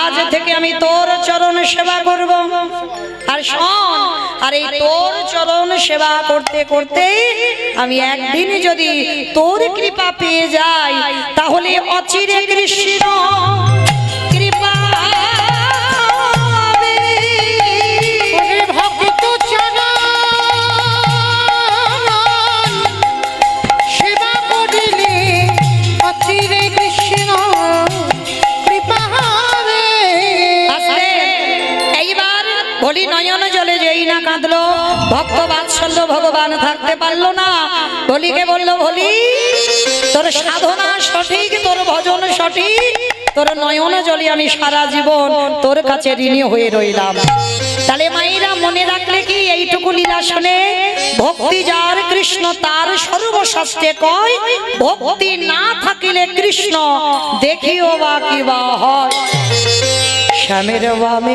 আজ থেকে আমি তোর চরণ সেবা করব। আর শোন, আর এই তোর চরণ সেবা করতে করতে আমি একদিন যদি তোর কৃপা পেয়ে যাই, তাহলে অচিরে কৃষ্ণ কৃপা হবে। ওরে ভক্ত চরণ সেবা করিলে অচিরে কৃষ্ণ কৃপা হবে। আস্তে, এইবার বলি নয়ন জলে যেই না কাঁদলো, ভক্ত বাৎসল্য ভগবান থাকতে পারলো না। বলিকে বললো, বলি তোর সাধনা সঠিক, তোর ভজন সঠিক, তোর নয়ন জলে আমি সারা জীবন তোর কাছে ঋণী হয়ে রইলাম। তাহলে মায়েরা মনে রাখলে কি এইটুকু লীলা শুনে, ভক্তি যার কৃষ্ণ তার সর্বশাস্ত্রে কয়, ভক্তি না থাকিলে কৃষ্ণ দেখিও বা কি বা হয়। শ্যামের বামে